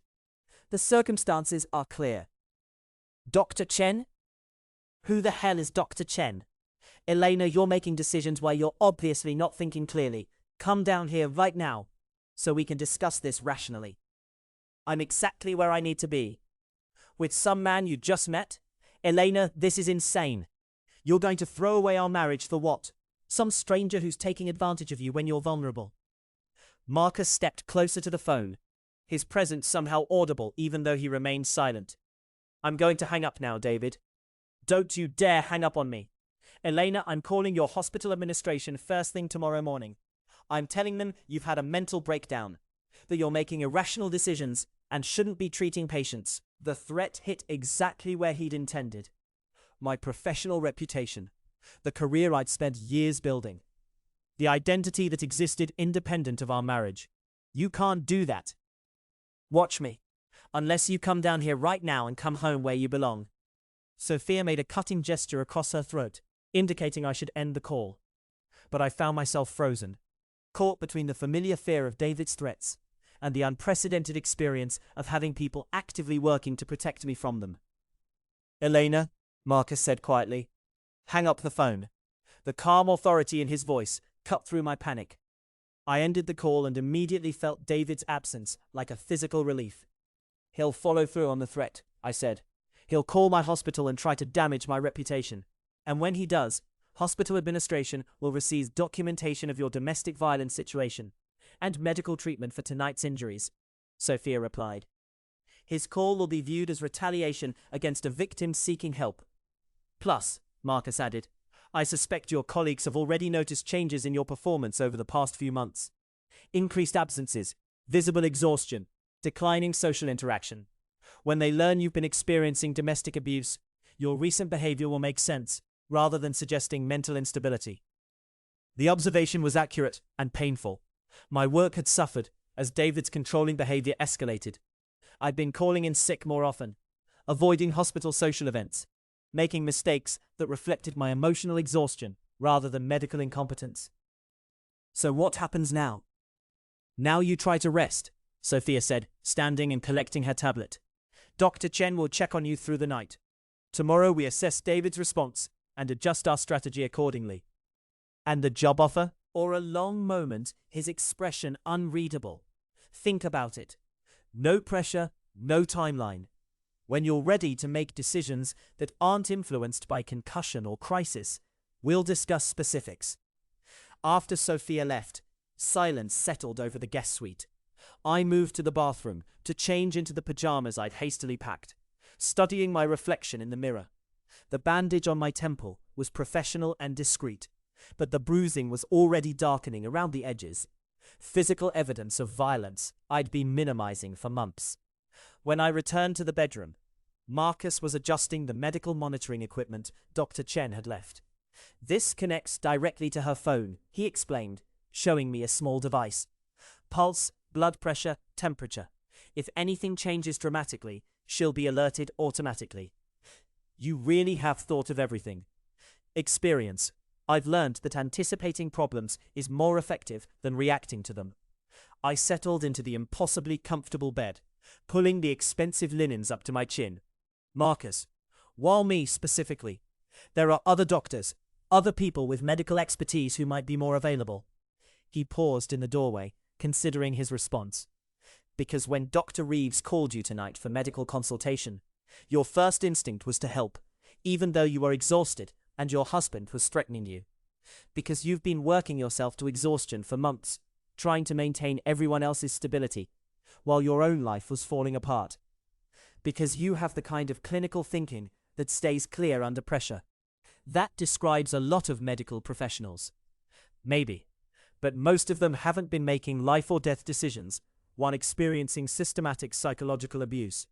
The circumstances are clear. Dr. Chen? Who the hell is Dr. Chen? Elena, you're making decisions while you're obviously not thinking clearly. Come down here right now, so we can discuss this rationally. I'm exactly where I need to be. With some man you just met? Elena, this is insane. You're going to throw away our marriage for what? Some stranger who's taking advantage of you when you're vulnerable. Marcus stepped closer to the phone, his presence somehow audible even though he remained silent. I'm going to hang up now, David. Don't you dare hang up on me. Elena, I'm calling your hospital administration first thing tomorrow morning. I'm telling them you've had a mental breakdown, that you're making irrational decisions and shouldn't be treating patients. The threat hit exactly where he'd intended. My professional reputation, the career I'd spent years building, the identity that existed independent of our marriage. You can't do that. Watch me, unless you come down here right now and come home where you belong. Sophia made a cutting gesture across her throat, indicating I should end the call. But I found myself frozen, caught between the familiar fear of David's threats and the unprecedented experience of having people actively working to protect me from them. Elena, Marcus said quietly, hang up the phone. The calm authority in his voice cut through my panic. I ended the call and immediately felt David's absence like a physical relief. He'll follow through on the threat, I said. He'll call my hospital and try to damage my reputation. And when he does, hospital administration will receive documentation of your domestic violence situation and medical treatment for tonight's injuries, Sophia replied. His call will be viewed as retaliation against a victim seeking help. Plus, Marcus added, I suspect your colleagues have already noticed changes in your performance over the past few months. Increased absences, visible exhaustion, declining social interaction. When they learn you've been experiencing domestic abuse, your recent behavior will make sense, rather than suggesting mental instability. The observation was accurate and painful. My work had suffered as David's controlling behavior escalated. I'd been calling in sick more often, avoiding hospital social events, making mistakes that reflected my emotional exhaustion rather than medical incompetence. So what happens now? Now you try to rest, Sophia said, standing and collecting her tablet. Dr. Chen will check on you through the night. Tomorrow we assess David's response and adjust our strategy accordingly. And the job offer? Or a long moment, his expression unreadable. Think about it. No pressure, no timeline. When you're ready to make decisions that aren't influenced by concussion or crisis, we'll discuss specifics. After Sophia left, silence settled over the guest suite. I moved to the bathroom to change into the pajamas I'd hastily packed, studying my reflection in the mirror. The bandage on my temple was professional and discreet, but the bruising was already darkening around the edges. Physical evidence of violence I'd been minimizing for months. When I returned to the bedroom, Marcus was adjusting the medical monitoring equipment Dr. Chen had left. This connects directly to her phone, he explained, showing me a small device. Pulse, blood pressure, temperature. If anything changes dramatically, she'll be alerted automatically. You really have thought of everything. Experience. I've learned that anticipating problems is more effective than reacting to them. I settled into the impossibly comfortable bed, pulling the expensive linens up to my chin. Marcus, while me specifically, there are other doctors, other people with medical expertise who might be more available. He paused in the doorway, considering his response. Because when Dr. Reeves called you tonight for medical consultation, your first instinct was to help, even though you were exhausted and your husband was threatening you. Because you've been working yourself to exhaustion for months, trying to maintain everyone else's stability, while your own life was falling apart. Because you have the kind of clinical thinking that stays clear under pressure. That describes a lot of medical professionals. Maybe, but most of them haven't been making life or death decisions while experiencing systematic psychological abuse.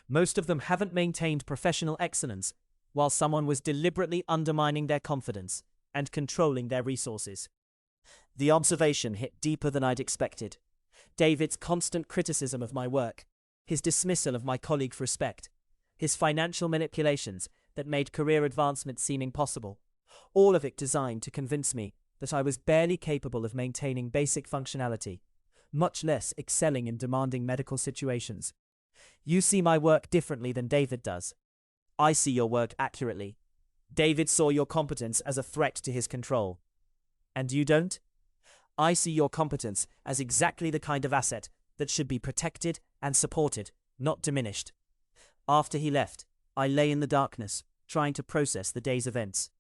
Most of them haven't maintained professional excellence while someone was deliberately undermining their confidence and controlling their resources. The observation hit deeper than I'd expected. David's constant criticism of my work, his dismissal of my colleague's respect, his financial manipulations that made career advancement seem impossible, all of it designed to convince me that I was barely capable of maintaining basic functionality, much less excelling in demanding medical situations. You see my work differently than David does. I see your work accurately. David saw your competence as a threat to his control. And you don't? I see your competence as exactly the kind of asset that should be protected and supported, not diminished. After he left, I lay in the darkness, trying to process the day's events.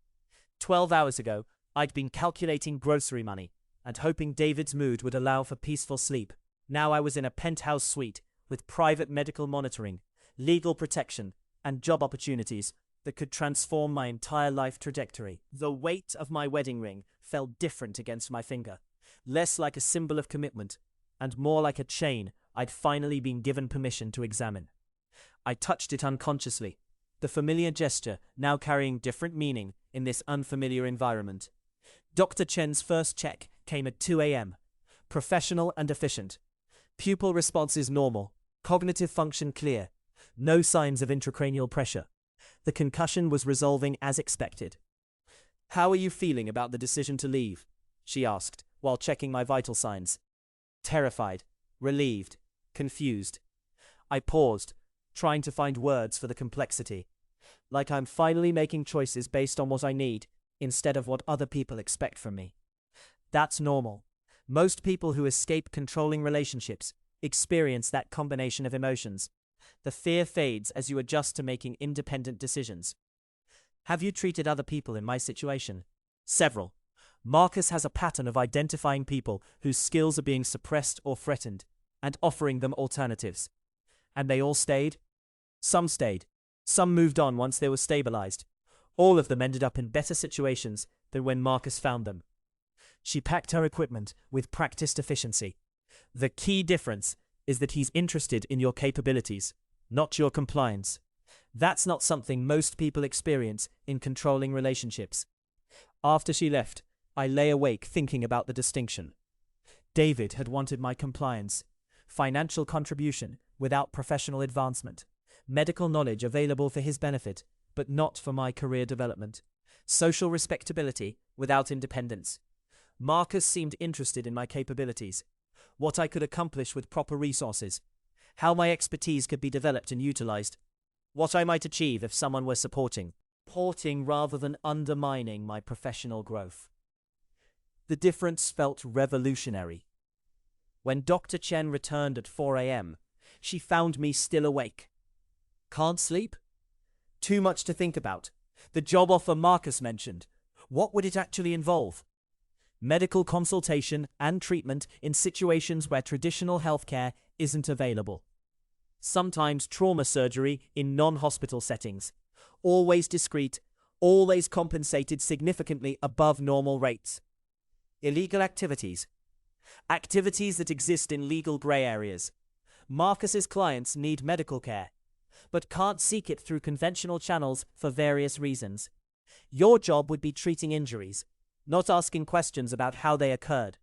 12 hours ago, I'd been calculating grocery money and hoping David's mood would allow for peaceful sleep. Now I was in a penthouse suite with private medical monitoring, legal protection, and job opportunities that could transform my entire life trajectory. The weight of my wedding ring fell different against my finger, less like a symbol of commitment and more like a chain I'd finally been given permission to examine. I touched it unconsciously, the familiar gesture now carrying different meaning in this unfamiliar environment. Dr. Chen's first check came at 2 a.m. Professional and efficient. Pupil responses normal. Cognitive function clear. No signs of intracranial pressure. The concussion was resolving as expected. How are you feeling about the decision to leave? She asked, while checking my vital signs. Terrified, relieved, confused. I paused, trying to find words for the complexity. Like I'm finally making choices based on what I need, instead of what other people expect from me. That's normal. Most people who escape controlling relationships experience that combination of emotions. The fear fades as you adjust to making independent decisions. Have you treated other people in my situation? Several. Marcus has a pattern of identifying people whose skills are being suppressed or threatened, and offering them alternatives. And they all stayed? Some stayed. Some moved on once they were stabilized. All of them ended up in better situations than when Marcus found them. She packed her equipment with practiced efficiency. The key difference is that he's interested in your capabilities, not your compliance. That's not something most people experience in controlling relationships. After she left, I lay awake thinking about the distinction. David had wanted my compliance, financial contribution without professional advancement, medical knowledge available for his benefit, but not for my career development, social respectability without independence. Marcus seemed interested in my capabilities, what I could accomplish with proper resources, how my expertise could be developed and utilized, what I might achieve if someone were supporting rather than undermining my professional growth. The difference felt revolutionary. When Dr. Chen returned at 4 a.m., she found me still awake. Can't sleep? Too much to think about. The job offer Marcus mentioned. What would it actually involve? Medical consultation and treatment in situations where traditional healthcare isn't available. Sometimes trauma surgery in non-hospital settings. Always discreet, always compensated significantly above normal rates. Illegal activities. Activities that exist in legal grey areas. Marcus's clients need medical care, but can't seek it through conventional channels for various reasons. Your job would be treating injuries, not asking questions about how they occurred.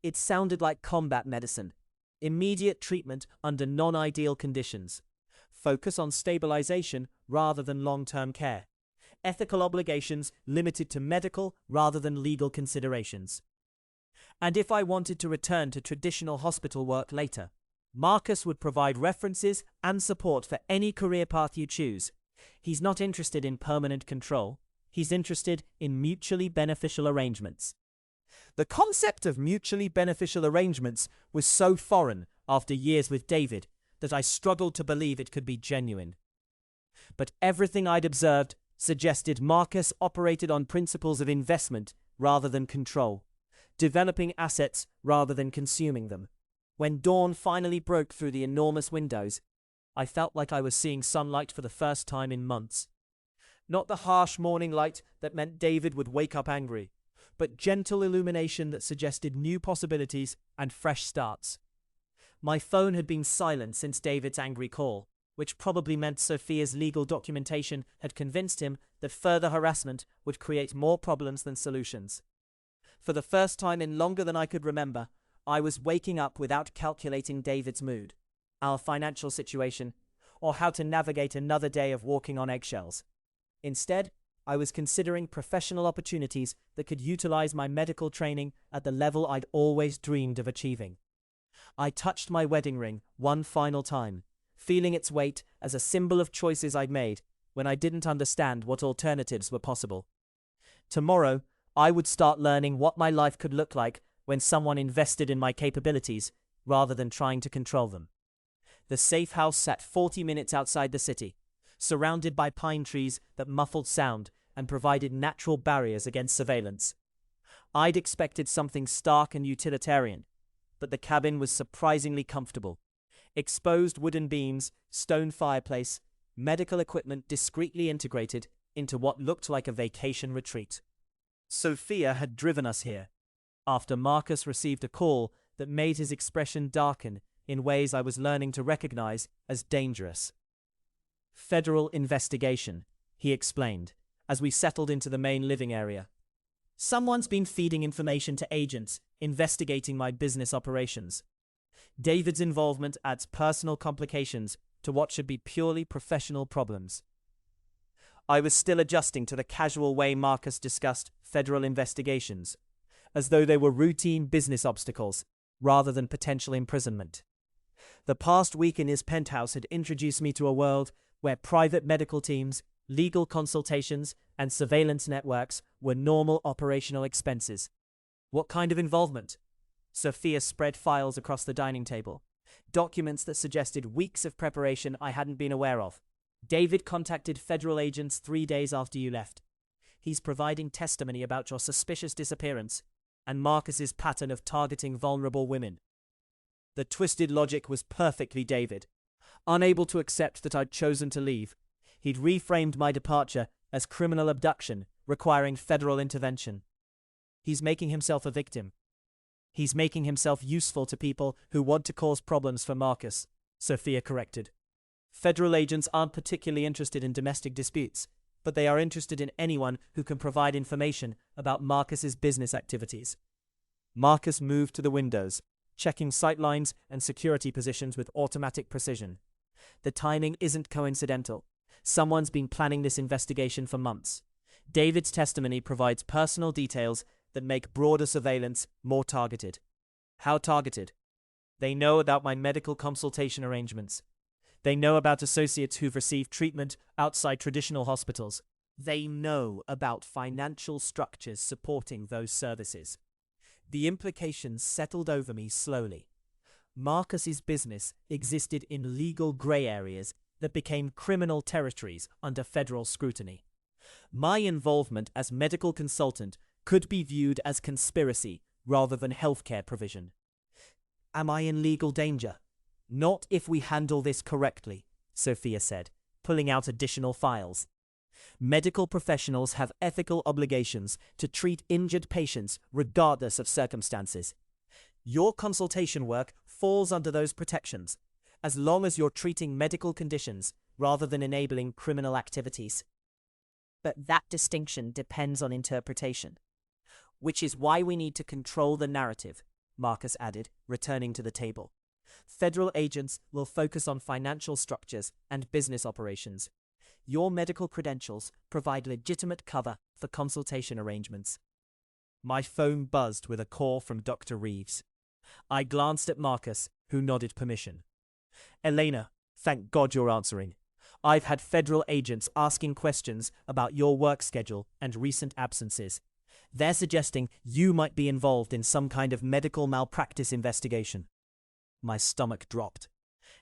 It sounded like combat medicine. Immediate treatment under non-ideal conditions. Focus on stabilization rather than long-term care. Ethical obligations limited to medical rather than legal considerations. And if I wanted to return to traditional hospital work later, Marcus would provide references and support for any career path you choose. He's not interested in permanent control. He's interested in mutually beneficial arrangements. The concept of mutually beneficial arrangements was so foreign after years with David that I struggled to believe it could be genuine. But everything I'd observed suggested Marcus operated on principles of investment rather than control, developing assets rather than consuming them. When dawn finally broke through the enormous windows, I felt like I was seeing sunlight for the first time in months. Not the harsh morning light that meant David would wake up angry, but gentle illumination that suggested new possibilities and fresh starts. My phone had been silent since David's angry call, which probably meant Sophia's legal documentation had convinced him that further harassment would create more problems than solutions. For the first time in longer than I could remember, I was waking up without calculating David's mood, our financial situation, or how to navigate another day of walking on eggshells. Instead, I was considering professional opportunities that could utilize my medical training at the level I'd always dreamed of achieving. I touched my wedding ring one final time, feeling its weight as a symbol of choices I'd made when I didn't understand what alternatives were possible. Tomorrow, I would start learning what my life could look like when someone invested in my capabilities rather than trying to control them. The safe house sat 40 minutes outside the city, surrounded by pine trees that muffled sound and provided natural barriers against surveillance. I'd expected something stark and utilitarian, but the cabin was surprisingly comfortable. Exposed wooden beams, stone fireplace, medical equipment discreetly integrated into what looked like a vacation retreat. Sophia had driven us here, after Marcus received a call that made his expression darken in ways I was learning to recognize as dangerous. Federal investigation, he explained, as we settled into the main living area. Someone's been feeding information to agents investigating my business operations. David's involvement adds personal complications to what should be purely professional problems. I was still adjusting to the casual way Marcus discussed federal investigations, as though they were routine business obstacles rather than potential imprisonment. The past week in his penthouse had introduced me to a world where private medical teams, legal consultations, and surveillance networks were normal operational expenses. What kind of involvement? Sophia spread files across the dining table, documents that suggested weeks of preparation I hadn't been aware of. David contacted federal agents 3 days after you left. He's providing testimony about your suspicious disappearance and Marcus's pattern of targeting vulnerable women. The twisted logic was perfectly David. Unable to accept that I'd chosen to leave, he'd reframed my departure as criminal abduction requiring federal intervention. He's making himself a victim. He's making himself useful to people who want to cause problems for Marcus, Sophia corrected. Federal agents aren't particularly interested in domestic disputes, but they are interested in anyone who can provide information about Marcus's business activities. Marcus moved to the windows, checking sightlines and security positions with automatic precision. The timing isn't coincidental. Someone's been planning this investigation for months. David's testimony provides personal details that make broader surveillance more targeted. How targeted? They know about my medical consultation arrangements. They know about associates who've received treatment outside traditional hospitals. They know about financial structures supporting those services. The implications settled over me slowly. Marcus's business existed in legal grey areas that became criminal territories under federal scrutiny. My involvement as medical consultant could be viewed as conspiracy rather than healthcare provision. Am I in legal danger? Not if we handle this correctly, Sophia said, pulling out additional files. Medical professionals have ethical obligations to treat injured patients regardless of circumstances. Your consultation work falls under those protections, as long as you're treating medical conditions rather than enabling criminal activities. But that distinction depends on interpretation. Which is why we need to control the narrative, Marcus added, returning to the table. Federal agents will focus on financial structures and business operations. Your medical credentials provide legitimate cover for consultation arrangements. My phone buzzed with a call from Dr. Reeves. I glanced at Marcus, who nodded permission. Elena, thank God you're answering. I've had federal agents asking questions about your work schedule and recent absences. They're suggesting you might be involved in some kind of medical malpractice investigation. My stomach dropped.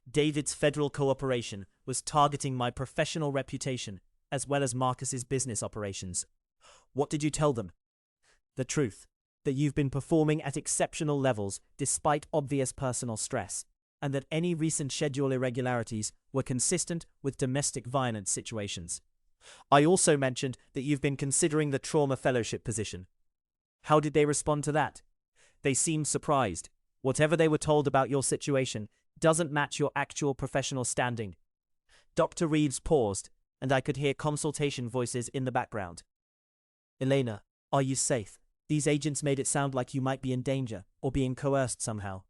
David's federal cooperation was targeting my professional reputation as well as Marcus's business operations. What did you tell them? The truth, that you've been performing at exceptional levels despite obvious personal stress, and that any recent schedule irregularities were consistent with domestic violence situations. I also mentioned that you've been considering the trauma fellowship position. How did they respond to that? They seemed surprised. Whatever they were told about your situation doesn't match your actual professional standing. Dr. Reeves paused, and I could hear consultation voices in the background. Elena, are you safe? These agents made it sound like you might be in danger or being coerced somehow.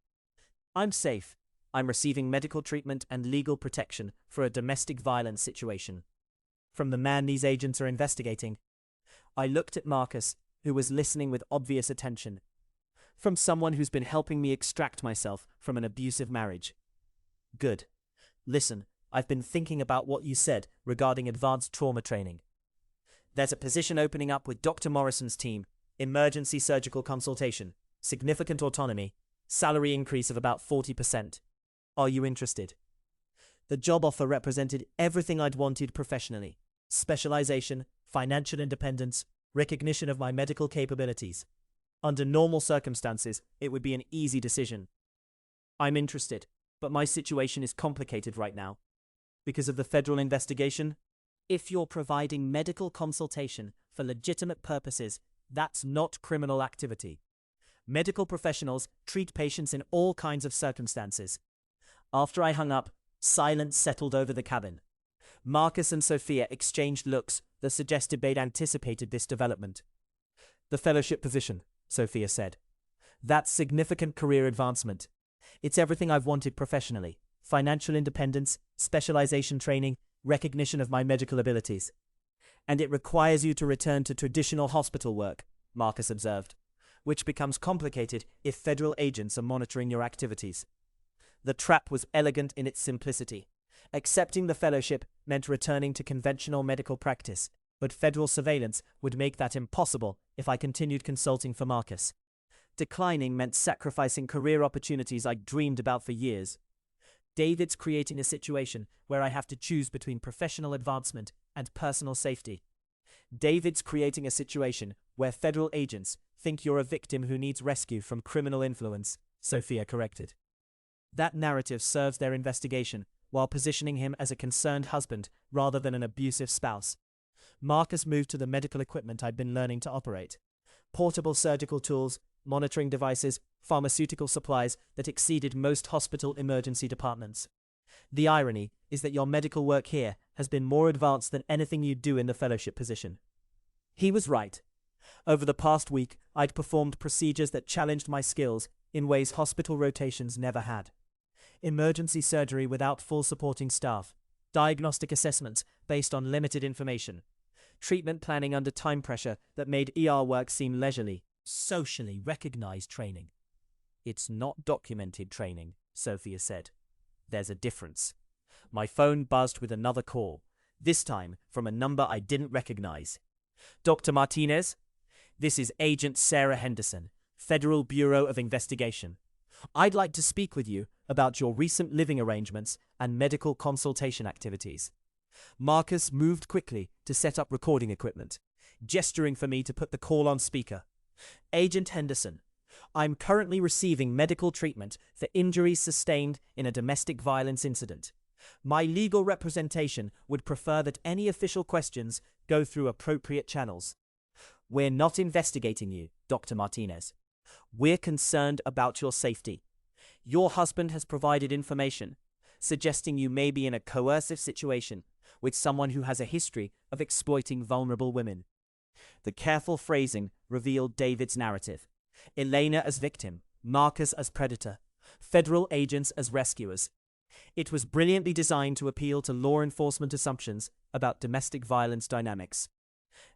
I'm safe. I'm receiving medical treatment and legal protection for a domestic violence situation. From the man these agents are investigating. I looked at Marcus, who was listening with obvious attention. From someone who's been helping me extract myself from an abusive marriage. Good. Listen, I've been thinking about what you said regarding advanced trauma training. There's a position opening up with Dr. Morrison's team, emergency surgical consultation, significant autonomy, salary increase of about 40%. Are you interested? The job offer represented everything I'd wanted professionally. Specialization, financial independence, recognition of my medical capabilities. Under normal circumstances, it would be an easy decision. I'm interested, but my situation is complicated right now. Because of the federal investigation? If you're providing medical consultation for legitimate purposes, that's not criminal activity. Medical professionals treat patients in all kinds of circumstances. After I hung up, silence settled over the cabin. Marcus and Sophia exchanged looks that suggested they'd anticipated this development. The fellowship position, Sophia said. That's significant career advancement. It's everything I've wanted professionally. Financial independence, specialization training, recognition of my medical abilities. And it requires you to return to traditional hospital work, Marcus observed, which becomes complicated if federal agents are monitoring your activities. The trap was elegant in its simplicity. Accepting the fellowship meant returning to conventional medical practice, but federal surveillance would make that impossible if I continued consulting for Marcus. Declining meant sacrificing career opportunities I'd dreamed about for years. David's creating a situation where I have to choose between professional advancement and personal safety. David's creating a situation where federal agents think you're a victim who needs rescue from criminal influence, Sophia corrected. That narrative serves their investigation while positioning him as a concerned husband rather than an abusive spouse. Marcus moved to the medical equipment I'd been learning to operate. Portable surgical tools, monitoring devices, pharmaceutical supplies that exceeded most hospital emergency departments. The irony is that your medical work here has been more advanced than anything you'd do in the fellowship position. He was right. Over the past week, I'd performed procedures that challenged my skills in ways hospital rotations never had. Emergency surgery without full supporting staff, diagnostic assessments based on limited information, treatment planning under time pressure that made ER work seem leisurely, socially recognized training. It's not documented training, Sophia said. There's a difference. My phone buzzed with another call, this time from a number I didn't recognize. Dr. Martinez? This is Agent Sarah Henderson, Federal Bureau of Investigation. I'd like to speak with you about your recent living arrangements and medical consultation activities. Marcus moved quickly to set up recording equipment, gesturing for me to put the call on speaker. Agent Henderson, I'm currently receiving medical treatment for injuries sustained in a domestic violence incident. My legal representation would prefer that any official questions go through appropriate channels. We're not investigating you, Dr. Martinez. We're concerned about your safety. Your husband has provided information suggesting you may be in a coercive situation with someone who has a history of exploiting vulnerable women. The careful phrasing revealed David's narrative. Elena as victim, Marcus as predator, federal agents as rescuers. It was brilliantly designed to appeal to law enforcement assumptions about domestic violence dynamics.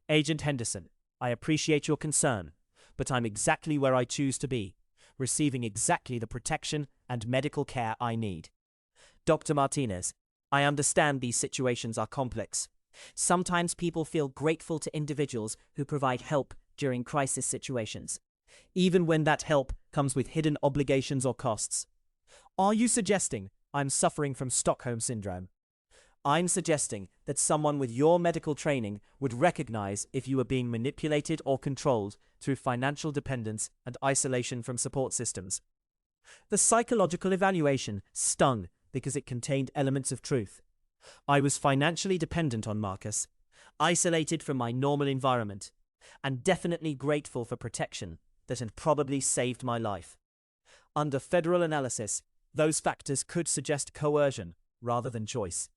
Agent Henderson, I appreciate your concern, but I'm exactly where I choose to be, receiving exactly the protection and medical care I need. Dr. Martinez, I understand these situations are complex. Sometimes people feel grateful to individuals who provide help during crisis situations, even when that help comes with hidden obligations or costs. Are you suggesting I'm suffering from Stockholm Syndrome? I'm suggesting that someone with your medical training would recognize if you were being manipulated or controlled through financial dependence and isolation from support systems. The psychological evaluation stung because it contained elements of truth. I was financially dependent on Marcus, isolated from my normal environment, and definitely grateful for protection that had probably saved my life. Under federal analysis, those factors could suggest coercion rather than choice.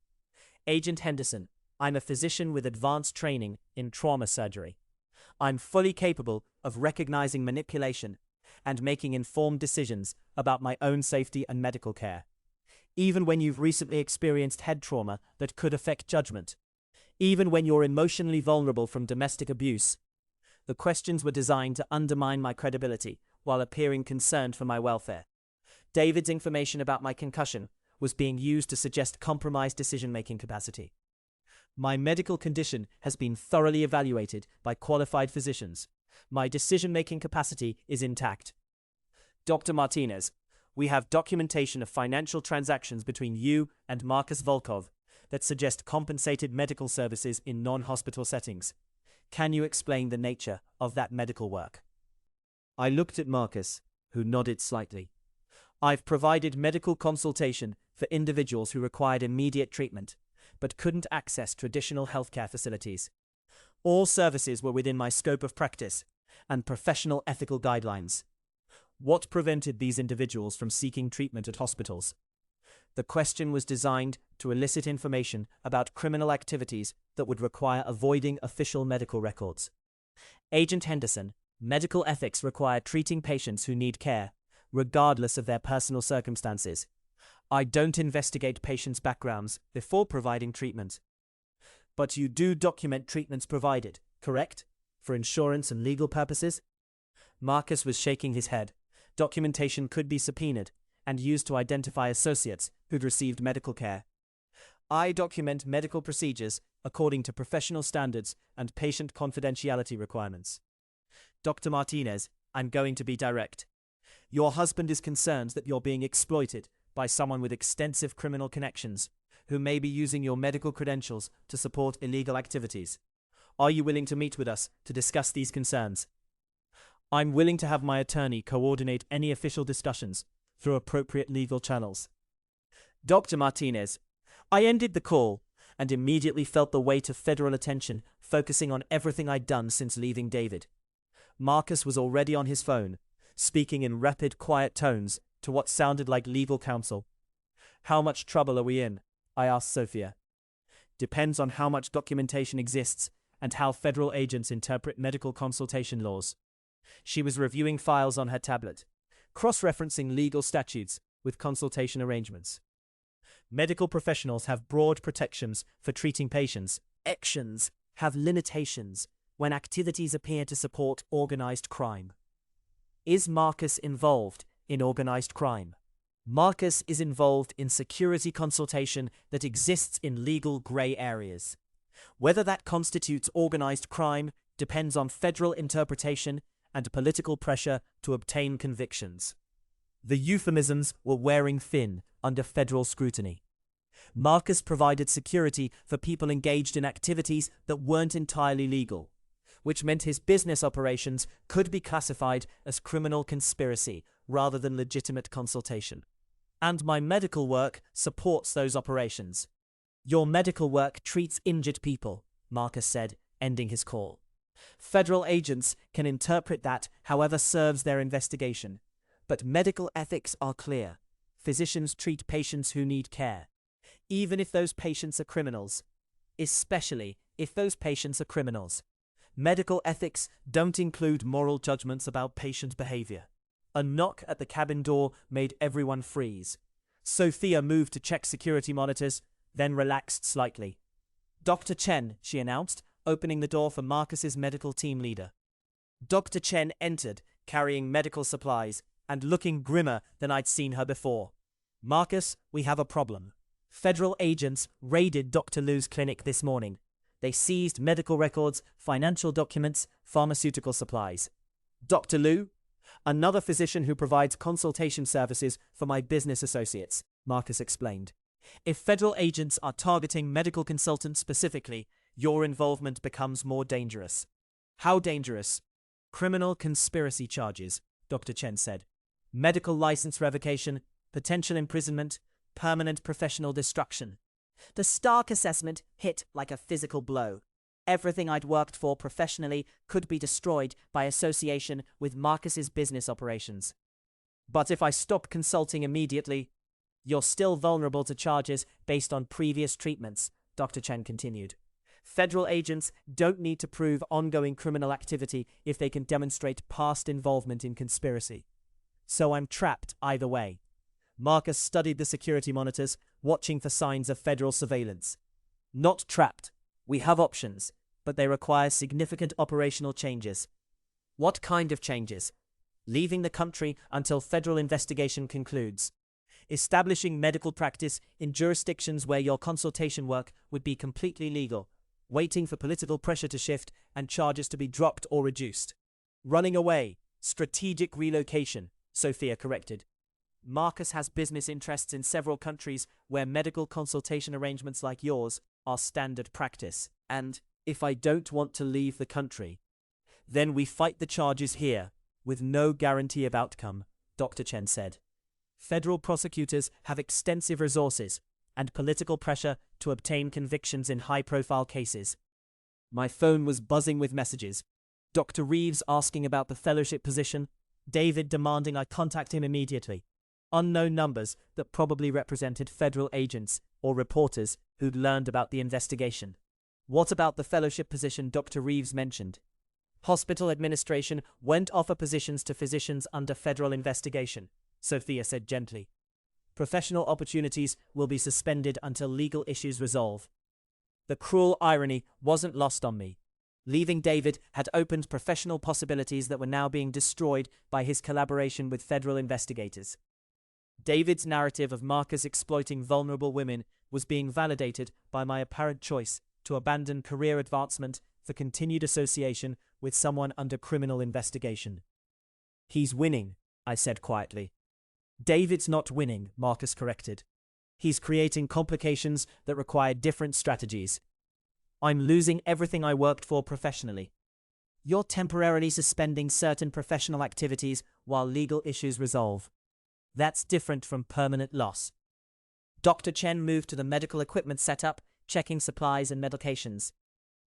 Agent Henderson, I'm a physician with advanced training in trauma surgery. I'm fully capable of recognizing manipulation and making informed decisions about my own safety and medical care. Even when you've recently experienced head trauma that could affect judgment. Even when you're emotionally vulnerable from domestic abuse. The questions were designed to undermine my credibility while appearing concerned for my welfare. David's information about my concussion was being used to suggest compromised decision-making capacity. My medical condition has been thoroughly evaluated by qualified physicians. My decision-making capacity is intact. Dr. Martinez, we have documentation of financial transactions between you and Marcus Volkov that suggest compensated medical services in non-hospital settings. Can you explain the nature of that medical work? I looked at Marcus, who nodded slightly. I've provided medical consultation for individuals who required immediate treatment, but couldn't access traditional healthcare facilities. All services were within my scope of practice and professional ethical guidelines. What prevented these individuals from seeking treatment at hospitals? The question was designed to elicit information about criminal activities that would require avoiding official medical records. Agent Henderson, medical ethics require treating patients who need care, regardless of their personal circumstances. I don't investigate patients' backgrounds before providing treatment. But you do document treatments provided, correct? For insurance and legal purposes? Marcus was shaking his head. Documentation could be subpoenaed and used to identify associates who'd received medical care. I document medical procedures according to professional standards and patient confidentiality requirements. Dr. Martinez, I'm going to be direct. Your husband is concerned that you're being exploited by someone with extensive criminal connections who may be using your medical credentials to support illegal activities. Are you willing to meet with us to discuss these concerns? I'm willing to have my attorney coordinate any official discussions through appropriate legal channels. Dr. Martinez, I ended the call and immediately felt the weight of federal attention focusing on everything I'd done since leaving David. Marcus was already on his phone, speaking in rapid, quiet tones to what sounded like legal counsel. How much trouble are we in? I asked Sophia. Depends on how much documentation exists and how federal agents interpret medical consultation laws. She was reviewing files on her tablet, cross-referencing legal statutes with consultation arrangements. Medical professionals have broad protections for treating patients. Actions have limitations when activities appear to support organized crime. Is Marcus involved in organized crime. Marcus is involved in security consultation that exists in legal grey areas. Whether that constitutes organized crime depends on federal interpretation and political pressure to obtain convictions. The euphemisms were wearing thin under federal scrutiny. Marcus provided security for people engaged in activities that weren't entirely legal, which meant his business operations could be classified as criminal conspiracy rather than legitimate consultation. And my medical work supports those operations. Your medical work treats injured people, Marcus said, ending his call. Federal agents can interpret that however serves their investigation, but medical ethics are clear. Physicians treat patients who need care, even if those patients are criminals, especially if those patients are criminals. Medical ethics don't include moral judgments about patient behavior. A knock at the cabin door made everyone freeze. Sophia moved to check security monitors, then relaxed slightly. Dr. Chen, she announced, opening the door for Marcus's medical team leader. Dr. Chen entered, carrying medical supplies, and looking grimmer than I'd seen her before. Marcus, we have a problem. Federal agents raided Dr. Liu's clinic this morning. They seized medical records, financial documents, pharmaceutical supplies. Dr. Liu? Another physician who provides consultation services for my business associates, Marcus explained. If federal agents are targeting medical consultants specifically, your involvement becomes more dangerous. How dangerous? Criminal conspiracy charges, Dr. Chen said. Medical license revocation, potential imprisonment, permanent professional destruction. The stark assessment hit like a physical blow. Everything I'd worked for professionally could be destroyed by association with Marcus's business operations. But if I stop consulting immediately, you're still vulnerable to charges based on previous treatments, Dr. Chen continued. Federal agents don't need to prove ongoing criminal activity if they can demonstrate past involvement in conspiracy. So I'm trapped either way. Marcus studied the security monitors, watching for signs of federal surveillance. Not trapped. We have options, but they require significant operational changes. What kind of changes? Leaving the country until federal investigation concludes. Establishing medical practice in jurisdictions where your consultation work would be completely legal. Waiting for political pressure to shift and charges to be dropped or reduced. Running away. Strategic relocation, Sophia corrected. Marcus has business interests in several countries where medical consultation arrangements like yours are standard practice. And if I don't want to leave the country, then we fight the charges here with no guarantee of outcome, Dr. Chen said. Federal prosecutors have extensive resources and political pressure to obtain convictions in high-profile cases. My phone was buzzing with messages. Dr. Reeves asking about the fellowship position, David demanding I contact him immediately. Unknown numbers that probably represented federal agents or reporters who'd learned about the investigation. What about the fellowship position Dr. Reeves mentioned? Hospital administration won't offer positions to physicians under federal investigation, Sophia said gently. Professional opportunities will be suspended until legal issues resolve. The cruel irony wasn't lost on me. Leaving David had opened professional possibilities that were now being destroyed by his collaboration with federal investigators. David's narrative of Marcus exploiting vulnerable women was being validated by my apparent choice to abandon career advancement for continued association with someone under criminal investigation. He's winning, I said quietly. David's not winning, Marcus corrected. He's creating complications that require different strategies. I'm losing everything I worked for professionally. You're temporarily suspending certain professional activities while legal issues resolve. That's different from permanent loss. Dr. Chen moved to the medical equipment setup, checking supplies and medications.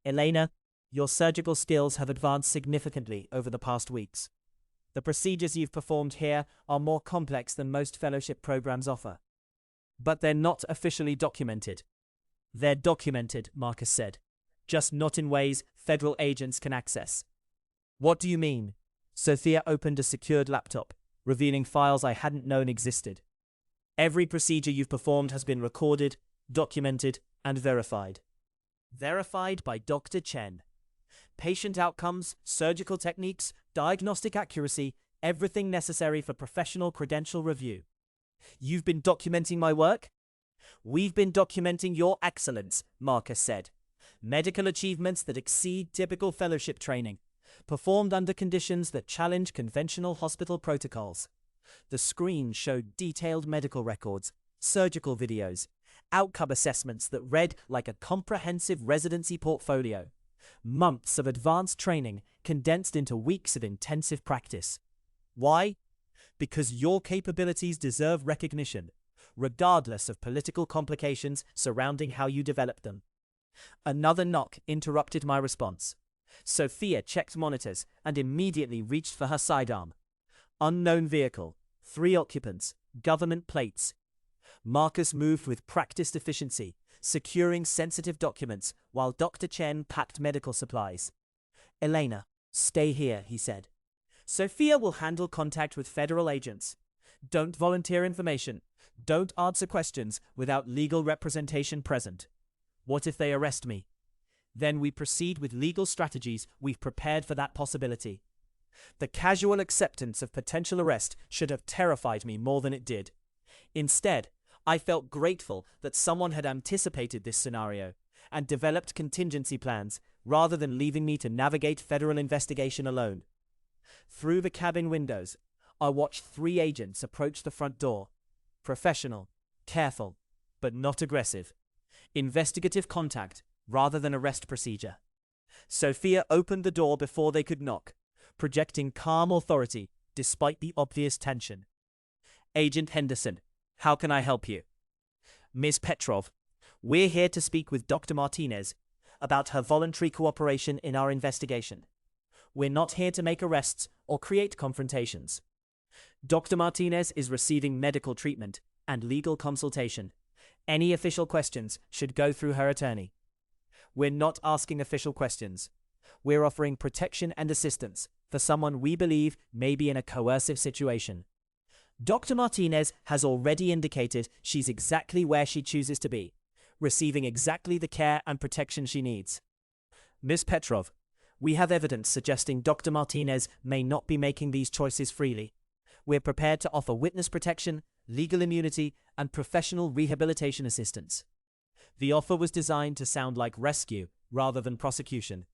Elena, your surgical skills have advanced significantly over the past weeks. The procedures you've performed here are more complex than most fellowship programs offer. But they're not officially documented. They're documented, Marcus said, just not in ways federal agents can access. What do you mean? Sophia opened a secured laptop, revealing files I hadn't known existed. Every procedure you've performed has been recorded, documented, and verified. Verified by Dr. Chen. Patient outcomes, surgical techniques, diagnostic accuracy, Everything necessary for professional credential review. You've been documenting my work? We've been documenting your excellence, Marcus said. Medical achievements that exceed typical fellowship training, performed under conditions that challenge conventional hospital protocols. The screen showed detailed medical records, surgical videos, outcome assessments that read like a comprehensive residency portfolio. Months of advanced training condensed into weeks of intensive practice. Why? Because your capabilities deserve recognition, regardless of political complications surrounding how you develop them. Another knock interrupted my response. Sophia checked monitors and immediately reached for her sidearm. Unknown vehicle, 3 occupants, government plates. Marcus moved with practiced efficiency, securing sensitive documents while Dr. Chen packed medical supplies. Elena, stay here, he said. Sophia will handle contact with federal agents. Don't volunteer information. Don't answer questions without legal representation present. What if they arrest me? Then we proceed with legal strategies we've prepared for that possibility. The casual acceptance of potential arrest should have terrified me more than it did. Instead, I felt grateful that someone had anticipated this scenario and developed contingency plans rather than leaving me to navigate federal investigation alone. Through the cabin windows, I watched 3 agents approach the front door. Professional, careful, but not aggressive. Investigative contact rather than arrest procedure. Sophia opened the door before they could knock, projecting calm authority despite the obvious tension. Agent Henderson, how can I help you? Ms. Petrov, we're here to speak with Dr. Martinez about her voluntary cooperation in our investigation. We're not here to make arrests or create confrontations. Dr. Martinez is receiving medical treatment and legal consultation. Any official questions should go through her attorney. We're not asking official questions. We're offering protection and assistance for someone we believe may be in a coercive situation. Dr. Martinez has already indicated she's exactly where she chooses to be, receiving exactly the care and protection she needs. Ms. Petrov, we have evidence suggesting Dr. Martinez may not be making these choices freely. We're prepared to offer witness protection, legal immunity, and professional rehabilitation assistance. The offer was designed to sound like rescue rather than prosecution.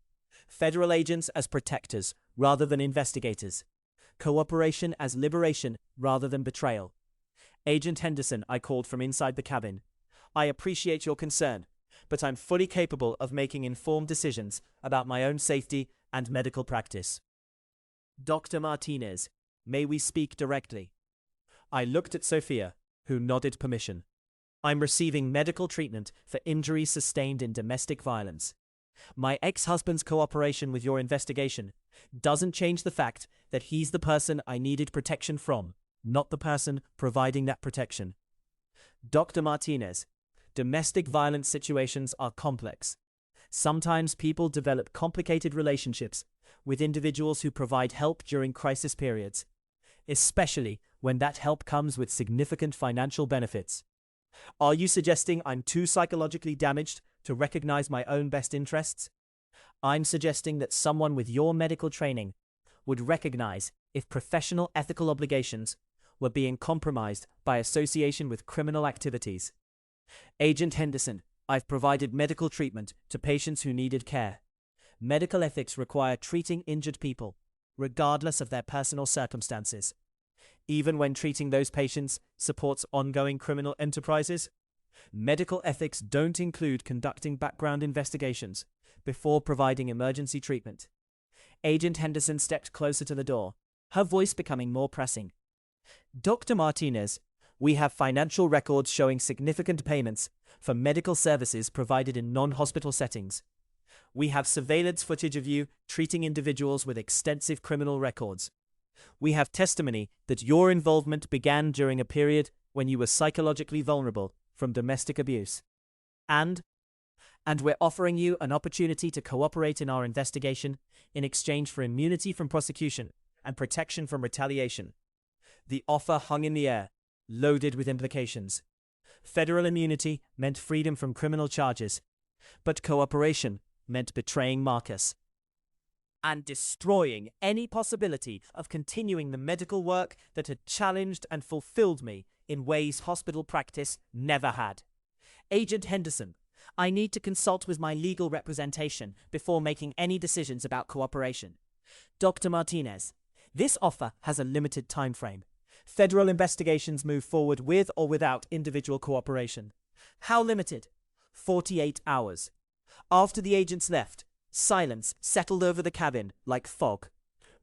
Federal agents as protectors rather than investigators. Cooperation as liberation rather than betrayal. Agent Henderson, I called from inside the cabin. I appreciate your concern, but I'm fully capable of making informed decisions about my own safety and medical practice. Dr. Martinez, may we speak directly? I looked at Sophia, who nodded permission. I'm receiving medical treatment for injuries sustained in domestic violence. My ex-husband's cooperation with your investigation doesn't change the fact that he's the person I needed protection from, not the person providing that protection. Dr. Martinez, domestic violence situations are complex. Sometimes people develop complicated relationships with individuals who provide help during crisis periods, especially when that help comes with significant financial benefits. Are you suggesting I'm too psychologically damaged to recognize my own best interests? I'm suggesting that someone with your medical training would recognize if professional ethical obligations were being compromised by association with criminal activities. Agent Henderson, I've provided medical treatment to patients who needed care. Medical ethics require treating injured people, regardless of their personal circumstances. Even when treating those patients supports ongoing criminal enterprises, medical ethics don't include conducting background investigations before providing emergency treatment. Agent Henderson stepped closer to the door, her voice becoming more pressing. Dr. Martinez, we have financial records showing significant payments for medical services provided in non-hospital settings. We have surveillance footage of you treating individuals with extensive criminal records. We have testimony that your involvement began during a period when you were psychologically vulnerable from domestic abuse. And we're offering you an opportunity to cooperate in our investigation in exchange for immunity from prosecution and protection from retaliation. The offer hung in the air, loaded with implications. Federal immunity meant freedom from criminal charges, but cooperation meant betraying Marcus. and destroying any possibility of continuing the medical work that had challenged and fulfilled me in ways hospital practice never had. Agent Henderson, I need to consult with my legal representation before making any decisions about cooperation. Dr. Martinez, this offer has a limited time frame. Federal investigations move forward with or without individual cooperation. How limited? 48 hours. After the agents left, silence settled over the cabin like fog.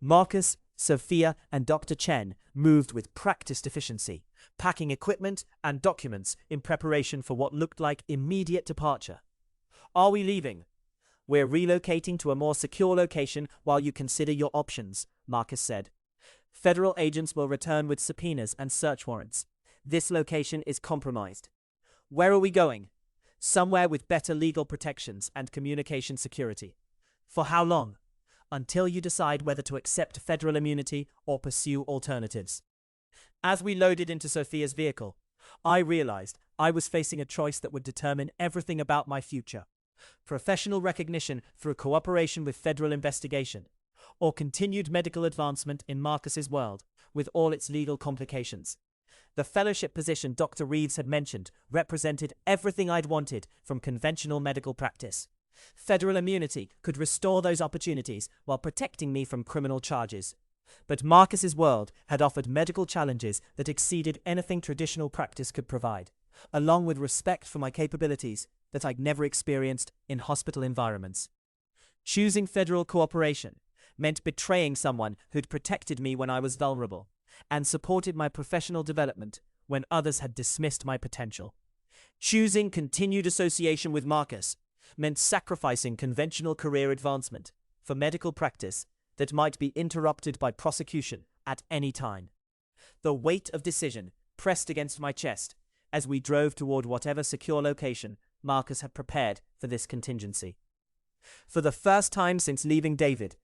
Marcus, Sophia, and Dr. Chen moved with practiced efficiency, packing equipment and documents in preparation for what looked like immediate departure. Are we leaving? We're relocating to a more secure location while you consider your options, Marcus said. Federal agents will return with subpoenas and search warrants. This location is compromised. Where are we going? Somewhere with better legal protections and communication security. For how long? Until you decide whether to accept federal immunity or pursue alternatives. As we loaded into Sophia's vehicle, I realized I was facing a choice that would determine everything about my future. Professional recognition through cooperation with federal investigation, or continued medical advancement in Marcus's world, with all its legal complications. The fellowship position Dr. Reeves had mentioned represented everything I'd wanted from conventional medical practice. Federal immunity could restore those opportunities while protecting me from criminal charges. But Marcus's world had offered medical challenges that exceeded anything traditional practice could provide, along with respect for my capabilities that I'd never experienced in hospital environments. Choosing federal cooperation meant betraying someone who'd protected me when I was vulnerable and supported my professional development when others had dismissed my potential. Choosing continued association with Marcus meant sacrificing conventional career advancement for medical practice that might be interrupted by prosecution at any time. The weight of decision pressed against my chest as we drove toward whatever secure location Marcus had prepared for this contingency. For the first time since leaving David,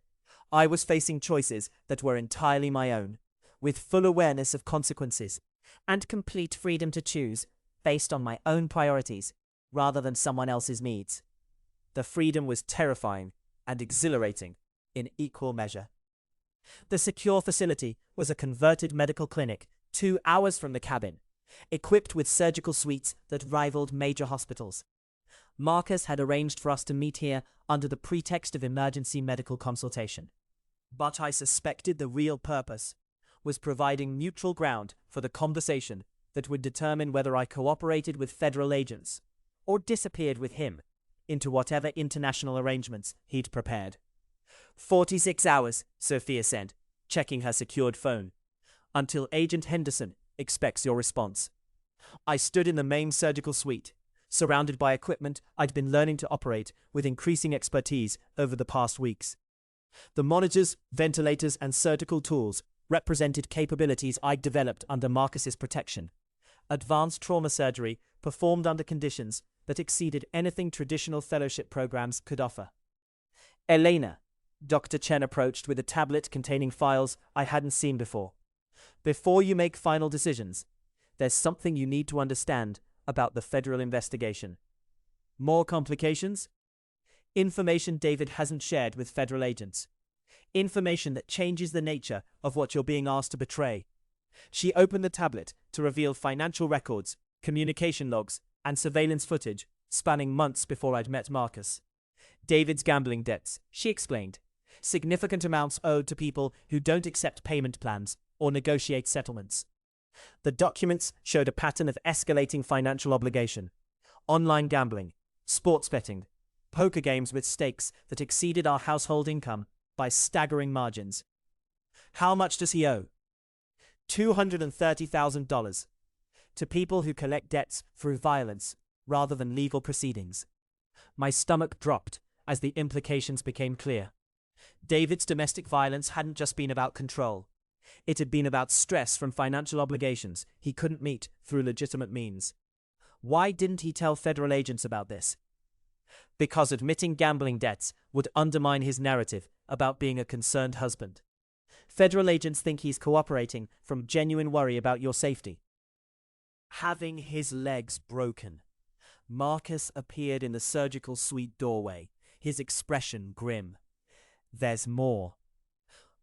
I was facing choices that were entirely my own, with full awareness of consequences and complete freedom to choose based on my own priorities rather than someone else's needs. The freedom was terrifying and exhilarating in equal measure. The secure facility was a converted medical clinic 2 hours from the cabin, equipped with surgical suites that rivaled major hospitals. Marcus had arranged for us to meet here under the pretext of emergency medical consultation. But I suspected the real purpose was providing neutral ground for the conversation that would determine whether I cooperated with federal agents or disappeared with him into whatever international arrangements he'd prepared. 46 hours, Sophia said, checking her secured phone, until Agent Henderson expects your response. I stood in the main surgical suite, surrounded by equipment I'd been learning to operate with increasing expertise over the past weeks. The monitors, ventilators, and surgical tools represented capabilities I'd developed under Marcus's protection. Advanced trauma surgery performed under conditions that exceeded anything traditional fellowship programs could offer. Elena, Dr. Chen approached with a tablet containing files I hadn't seen before. Before you make final decisions, there's something you need to understand about the federal investigation. More complications? Information David hasn't shared with federal agents. Information that changes the nature of what you're being asked to betray. She opened the tablet to reveal financial records, communication logs, and surveillance footage spanning months before I'd met Marcus. David's gambling debts, she explained. Significant amounts owed to people who don't accept payment plans or negotiate settlements. The documents showed a pattern of escalating financial obligation. Online gambling, sports betting, poker games with stakes that exceeded our household income by staggering margins. How much does he owe? $230,000 to people who collect debts through violence rather than legal proceedings. My stomach dropped as the implications became clear. David's domestic violence hadn't just been about control. It had been about stress from financial obligations he couldn't meet through legitimate means. Why didn't he tell federal agents about this? Because admitting gambling debts would undermine his narrative about being a concerned husband. Federal agents think he's cooperating from genuine worry about your safety. Having his legs broken, Marcus appeared in the surgical suite doorway, his expression grim. There's more.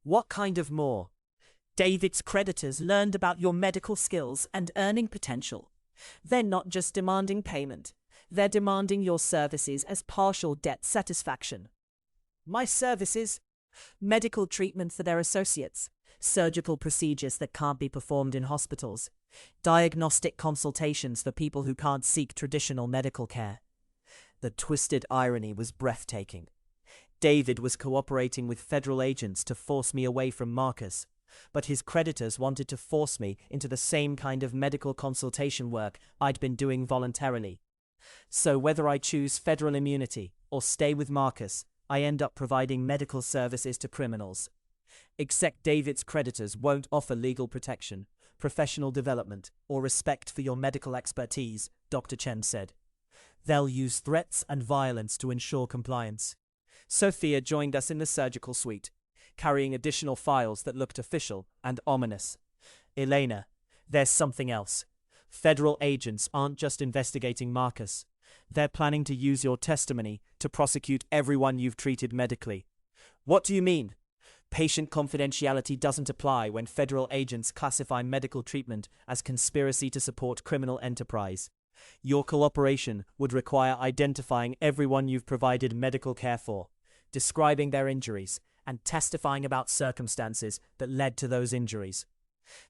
What kind of more? David's creditors learned about your medical skills and earning potential. They're not just demanding payment, they're demanding your services as partial debt satisfaction. My services? Medical treatment for their associates, surgical procedures that can't be performed in hospitals, diagnostic consultations for people who can't seek traditional medical care. The twisted irony was breathtaking. David was cooperating with federal agents to force me away from Marcus, but his creditors wanted to force me into the same kind of medical consultation work I'd been doing voluntarily. So whether I choose federal immunity or stay with Marcus, I end up providing medical services to criminals. Except David's creditors won't offer legal protection, professional development, or respect for your medical expertise, Dr. Chen said. They'll use threats and violence to ensure compliance. Sophia joined us in the surgical suite, carrying additional files that looked official and ominous. Elena, there's something else. Federal agents aren't just investigating Marcus. They're planning to use your testimony to prosecute everyone you've treated medically. What do you mean? Patient confidentiality doesn't apply when federal agents classify medical treatment as conspiracy to support criminal enterprise. Your cooperation would require identifying everyone you've provided medical care for, describing their injuries, and testifying about circumstances that led to those injuries.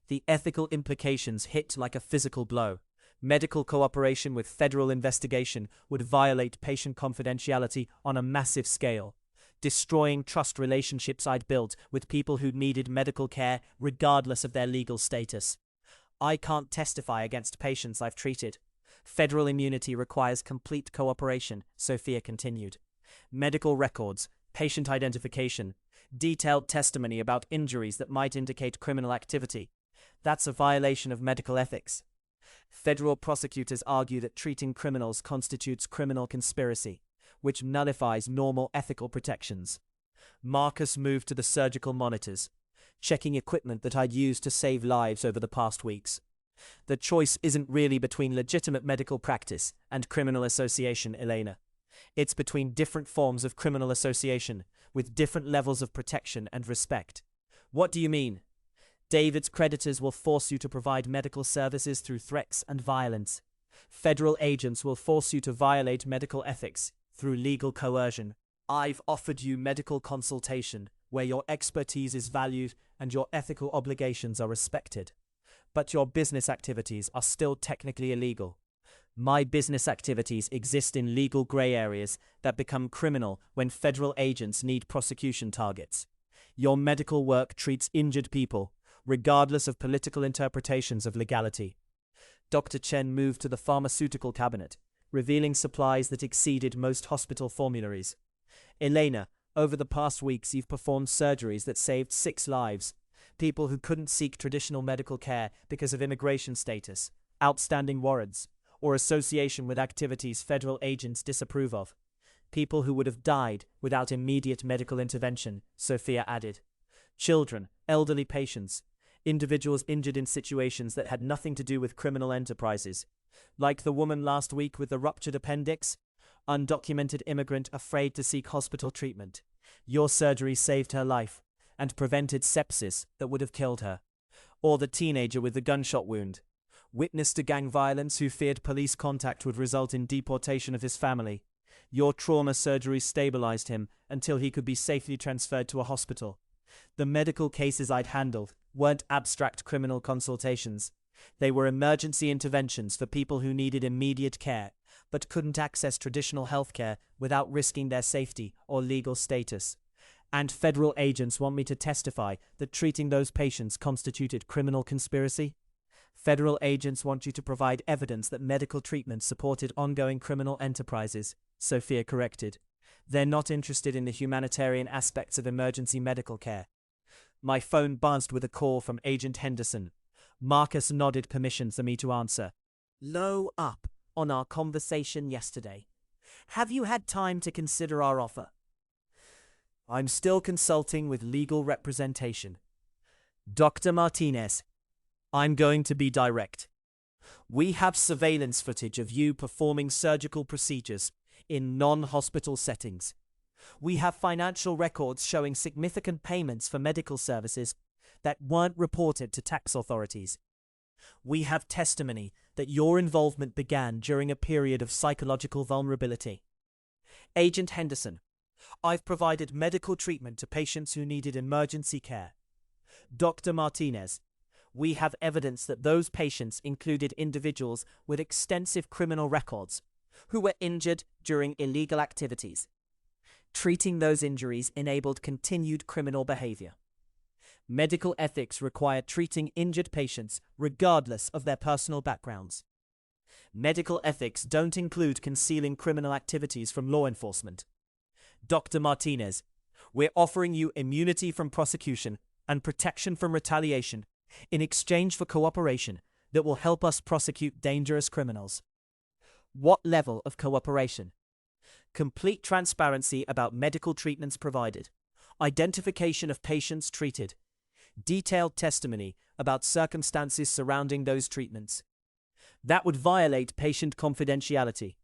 The ethical implications hit like a physical blow. Medical cooperation with federal investigation would violate patient confidentiality on a massive scale, destroying trust relationships I'd built with people who needed medical care regardless of their legal status. I can't testify against patients I've treated. Federal immunity requires complete cooperation, Sophia continued. Medical records, patient identification, detailed testimony about injuries that might indicate criminal activity. That's a violation of medical ethics. Federal prosecutors argue that treating criminals constitutes criminal conspiracy, which nullifies normal ethical protections. Marcus moved to the surgical monitors, checking equipment that I'd used to save lives over the past weeks. The choice isn't really between legitimate medical practice and criminal association, Elena. It's between different forms of criminal association, with different levels of protection and respect. What do you mean? David's creditors will force you to provide medical services through threats and violence. Federal agents will force you to violate medical ethics through legal coercion. I've offered you medical consultation where your expertise is valued and your ethical obligations are respected. But your business activities are still technically illegal. My business activities exist in legal gray areas that become criminal when federal agents need prosecution targets. Your medical work treats injured people, regardless of political interpretations of legality. Dr. Chen moved to the pharmaceutical cabinet, revealing supplies that exceeded most hospital formularies. Elena, over the past weeks you've performed surgeries that saved 6 lives. People who couldn't seek traditional medical care because of immigration status, outstanding warrants, or association with activities federal agents disapprove of. People who would have died without immediate medical intervention, Sophia added. Children, elderly patients, individuals injured in situations that had nothing to do with criminal enterprises. Like the woman last week with the ruptured appendix, undocumented immigrant afraid to seek hospital treatment. Your surgery saved her life and prevented sepsis that would have killed her. Or the teenager with the gunshot wound, witness to gang violence who feared police contact would result in deportation of his family. Your trauma surgery stabilized him until he could be safely transferred to a hospital. The medical cases I'd handled weren't abstract criminal consultations. They were emergency interventions for people who needed immediate care, but couldn't access traditional health care without risking their safety or legal status. And federal agents want me to testify that treating those patients constituted criminal conspiracy? Federal agents want you to provide evidence that medical treatment supported ongoing criminal enterprises, Sophia corrected. They're not interested in the humanitarian aspects of emergency medical care. My phone buzzed with a call from Agent Henderson. Marcus nodded permission for me to answer. Low up on our conversation yesterday. Have you had time to consider our offer? I'm still consulting with legal representation. Dr. Martinez, I'm going to be direct. We have surveillance footage of you performing surgical procedures in non-hospital settings. We have financial records showing significant payments for medical services that weren't reported to tax authorities. We have testimony that your involvement began during a period of psychological vulnerability. Agent Henderson, I've provided medical treatment to patients who needed emergency care. Dr. Martinez, we have evidence that those patients included individuals with extensive criminal records who were injured during illegal activities. Treating those injuries enabled continued criminal behavior. Medical ethics require treating injured patients regardless of their personal backgrounds. Medical ethics don't include concealing criminal activities from law enforcement. Dr. Martinez, we're offering you immunity from prosecution and protection from retaliation in exchange for cooperation that will help us prosecute dangerous criminals. What level of cooperation? Complete transparency about medical treatments provided, identification of patients treated, detailed testimony about circumstances surrounding those treatments. That would violate patient confidentiality.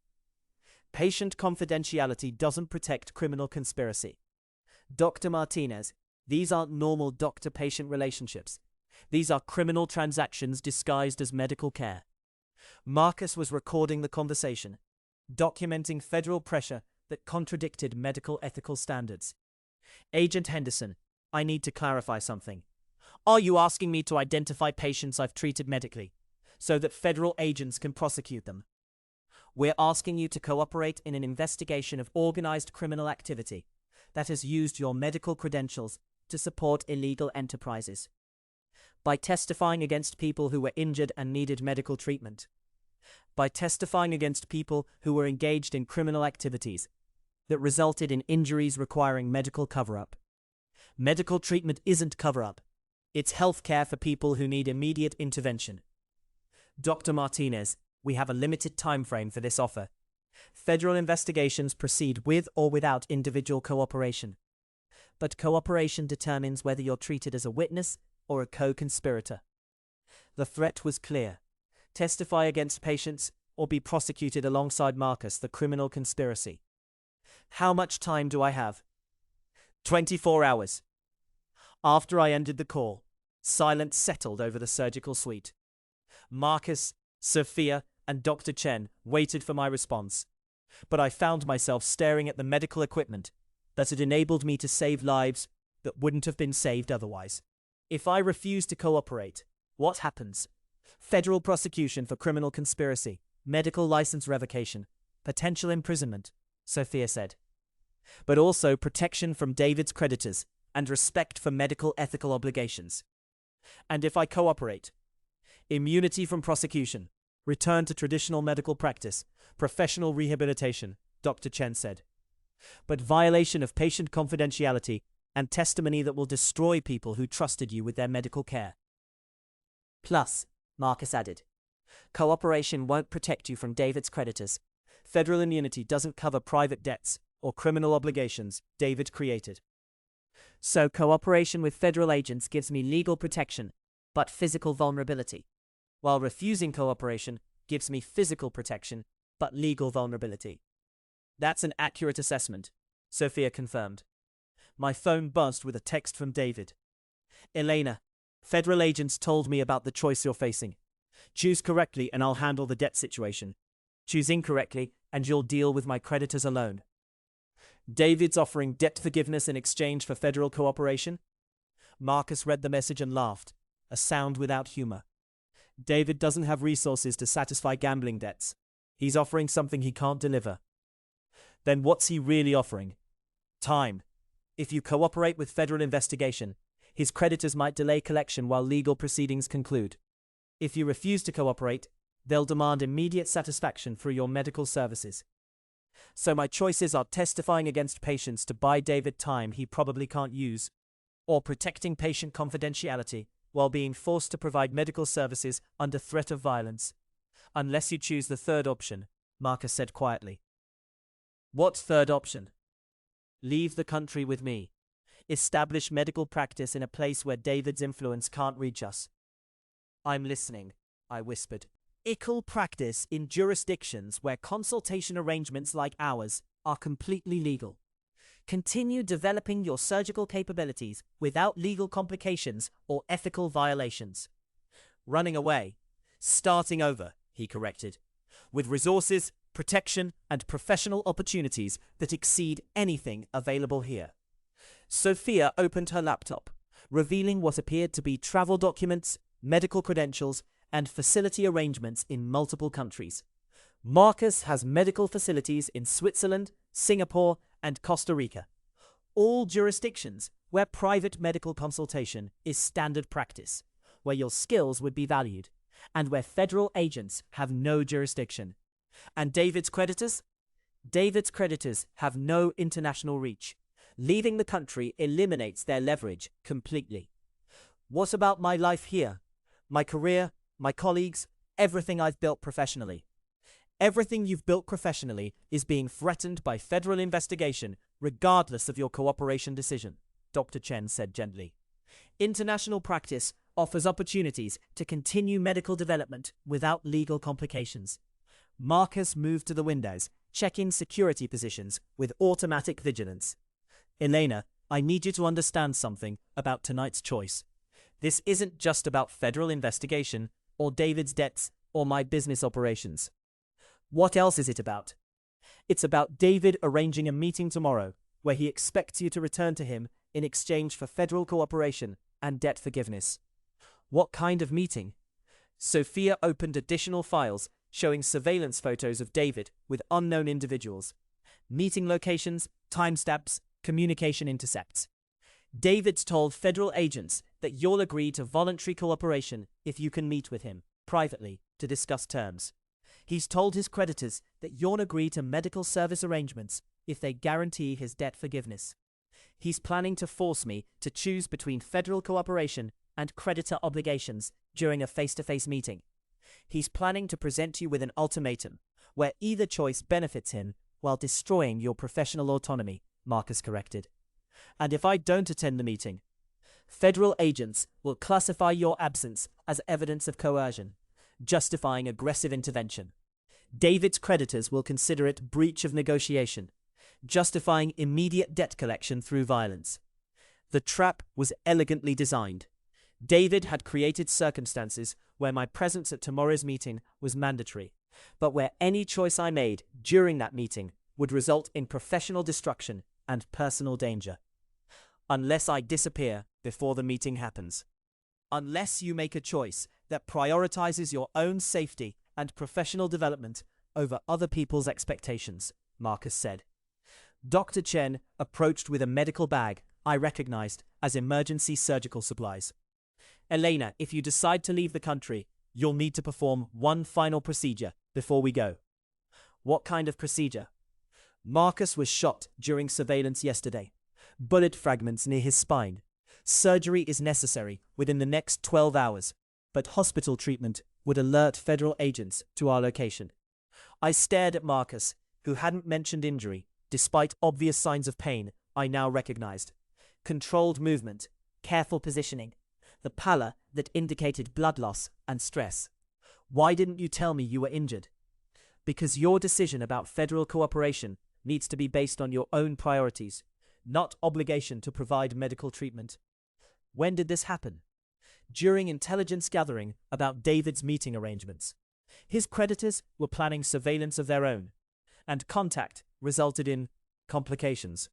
Patient confidentiality doesn't protect criminal conspiracy. Dr. Martinez, these aren't normal doctor-patient relationships. These are criminal transactions disguised as medical care. Marcus was recording the conversation, documenting federal pressure that contradicted medical ethical standards. Agent Henderson, I need to clarify something. Are you asking me to identify patients I've treated medically, so that federal agents can prosecute them? We're asking you to cooperate in an investigation of organized criminal activity that has used your medical credentials to support illegal enterprises. By testifying against people who were injured and needed medical treatment. By testifying against people who were engaged in criminal activities that resulted in injuries requiring medical cover-up. Medical treatment isn't cover-up. It's health care for people who need immediate intervention. Dr. Martinez, we have a limited time frame for this offer. Federal investigations proceed with or without individual cooperation. But cooperation determines whether you're treated as a witness or a co-conspirator. The threat was clear. Testify against patients or be prosecuted alongside Marcus, the criminal conspiracy. How much time do I have? 24 hours. After I ended the call, silence settled over the surgical suite. Marcus, Sophia, and Dr. Chen waited for my response, but I found myself staring at the medical equipment that had enabled me to save lives that wouldn't have been saved otherwise. If I refuse to cooperate, what happens? Federal prosecution for criminal conspiracy, medical license revocation, potential imprisonment, Sophia said. But also protection from David's creditors and respect for medical ethical obligations. And if I cooperate, immunity from prosecution, return to traditional medical practice, professional rehabilitation, Dr. Chen said. But violation of patient confidentiality and testimony that will destroy people who trusted you with their medical care. Plus, Marcus added, cooperation won't protect you from David's creditors. Federal immunity doesn't cover private debts or criminal obligations David created. So cooperation with federal agents gives me legal protection, but physical vulnerability, while refusing cooperation gives me physical protection, but legal vulnerability. That's an accurate assessment, Sophia confirmed. My phone buzzed with a text from David. Elena, federal agents told me about the choice you're facing. Choose correctly and I'll handle the debt situation. Choose incorrectly and you'll deal with my creditors alone. David's offering debt forgiveness in exchange for federal cooperation? Marcus read the message and laughed, a sound without humor. David doesn't have resources to satisfy gambling debts. He's offering something he can't deliver. Then what's he really offering? Time. If you cooperate with federal investigation, his creditors might delay collection while legal proceedings conclude. If you refuse to cooperate, they'll demand immediate satisfaction through your medical services. So my choices are testifying against patients to buy David time he probably can't use, or protecting patient confidentiality while being forced to provide medical services under threat of violence. Unless you choose the third option, Marcus said quietly. What third option? Leave the country with me. Establish medical practice in a place where David's influence can't reach us. I'm listening, I whispered. Equal practice in jurisdictions where consultation arrangements like ours are completely legal. Continue developing your surgical capabilities without legal complications or ethical violations. Running away. Starting over, he corrected. With resources, protection, and professional opportunities that exceed anything available here. Sophia opened her laptop, revealing what appeared to be travel documents, medical credentials, and facility arrangements in multiple countries. Marcus has medical facilities in Switzerland, Singapore, and Costa Rica. All jurisdictions where private medical consultation is standard practice, where your skills would be valued, and where federal agents have no jurisdiction. And David's creditors? David's creditors have no international reach. Leaving the country eliminates their leverage completely. What about my life here? My career, my colleagues, everything I've built professionally. Everything you've built professionally is being threatened by federal investigation regardless of your cooperation decision, Dr. Chen said gently. International practice offers opportunities to continue medical development without legal complications. Marcus moved to the windows, checking security positions with automatic vigilance. Elena, I need you to understand something about tonight's choice. This isn't just about federal investigation, or David's debts, or my business operations. What else is it about? It's about David arranging a meeting tomorrow, where he expects you to return to him in exchange for federal cooperation and debt forgiveness. What kind of meeting? Sophia opened additional files showing surveillance photos of David with unknown individuals. Meeting locations, timestamps, communication intercepts. David's told federal agents that you'll agree to voluntary cooperation if you can meet with him, privately, to discuss terms. He's told his creditors that you'll agree to medical service arrangements if they guarantee his debt forgiveness. He's planning to force me to choose between federal cooperation and creditor obligations during a face-to-face meeting. He's planning to present you with an ultimatum, where either choice benefits him while destroying your professional autonomy, Marcus corrected. And if I don't attend the meeting, federal agents will classify your absence as evidence of coercion, justifying aggressive intervention. David's creditors will consider it breach of negotiation, justifying immediate debt collection through violence. The trap was elegantly designed. David had created circumstances where my presence at tomorrow's meeting was mandatory, but where any choice I made during that meeting would result in professional destruction and personal danger. Unless I disappear before the meeting happens. Unless you make a choice that prioritizes your own safety and professional development over other people's expectations, Marcus said. Dr. Chen approached with a medical bag I recognized as emergency surgical supplies. Elena, if you decide to leave the country, you'll need to perform one final procedure before we go. What kind of procedure? Marcus was shot during surveillance yesterday. Bullet fragments near his spine. Surgery is necessary within the next 12 hours, but hospital treatment would alert federal agents to our location. I stared at Marcus, who hadn't mentioned injury, despite obvious signs of pain I now recognized. Controlled movement, careful positioning, the pallor that indicated blood loss and stress. Why didn't you tell me you were injured? Because your decision about federal cooperation needs to be based on your own priorities, not obligation to provide medical treatment. When did this happen? During intelligence gathering about David's meeting arrangements. His creditors were planning surveillance of their own, and contact resulted in complications.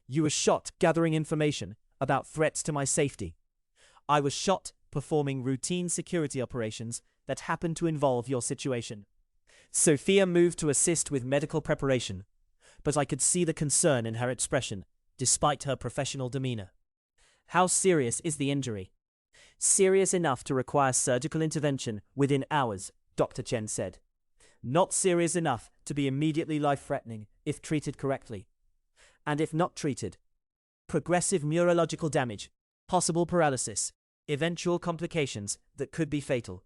You were shot gathering information about threats to my safety. I was shot performing routine security operations that happened to involve your situation. Sophia moved to assist with medical preparation, but I could see the concern in her expression, despite her professional demeanor. How serious is the injury? Serious enough to require surgical intervention within hours, Dr. Chen said. Not serious enough to be immediately life-threatening if treated correctly. And if not treated, progressive neurological damage, possible paralysis, eventual complications that could be fatal.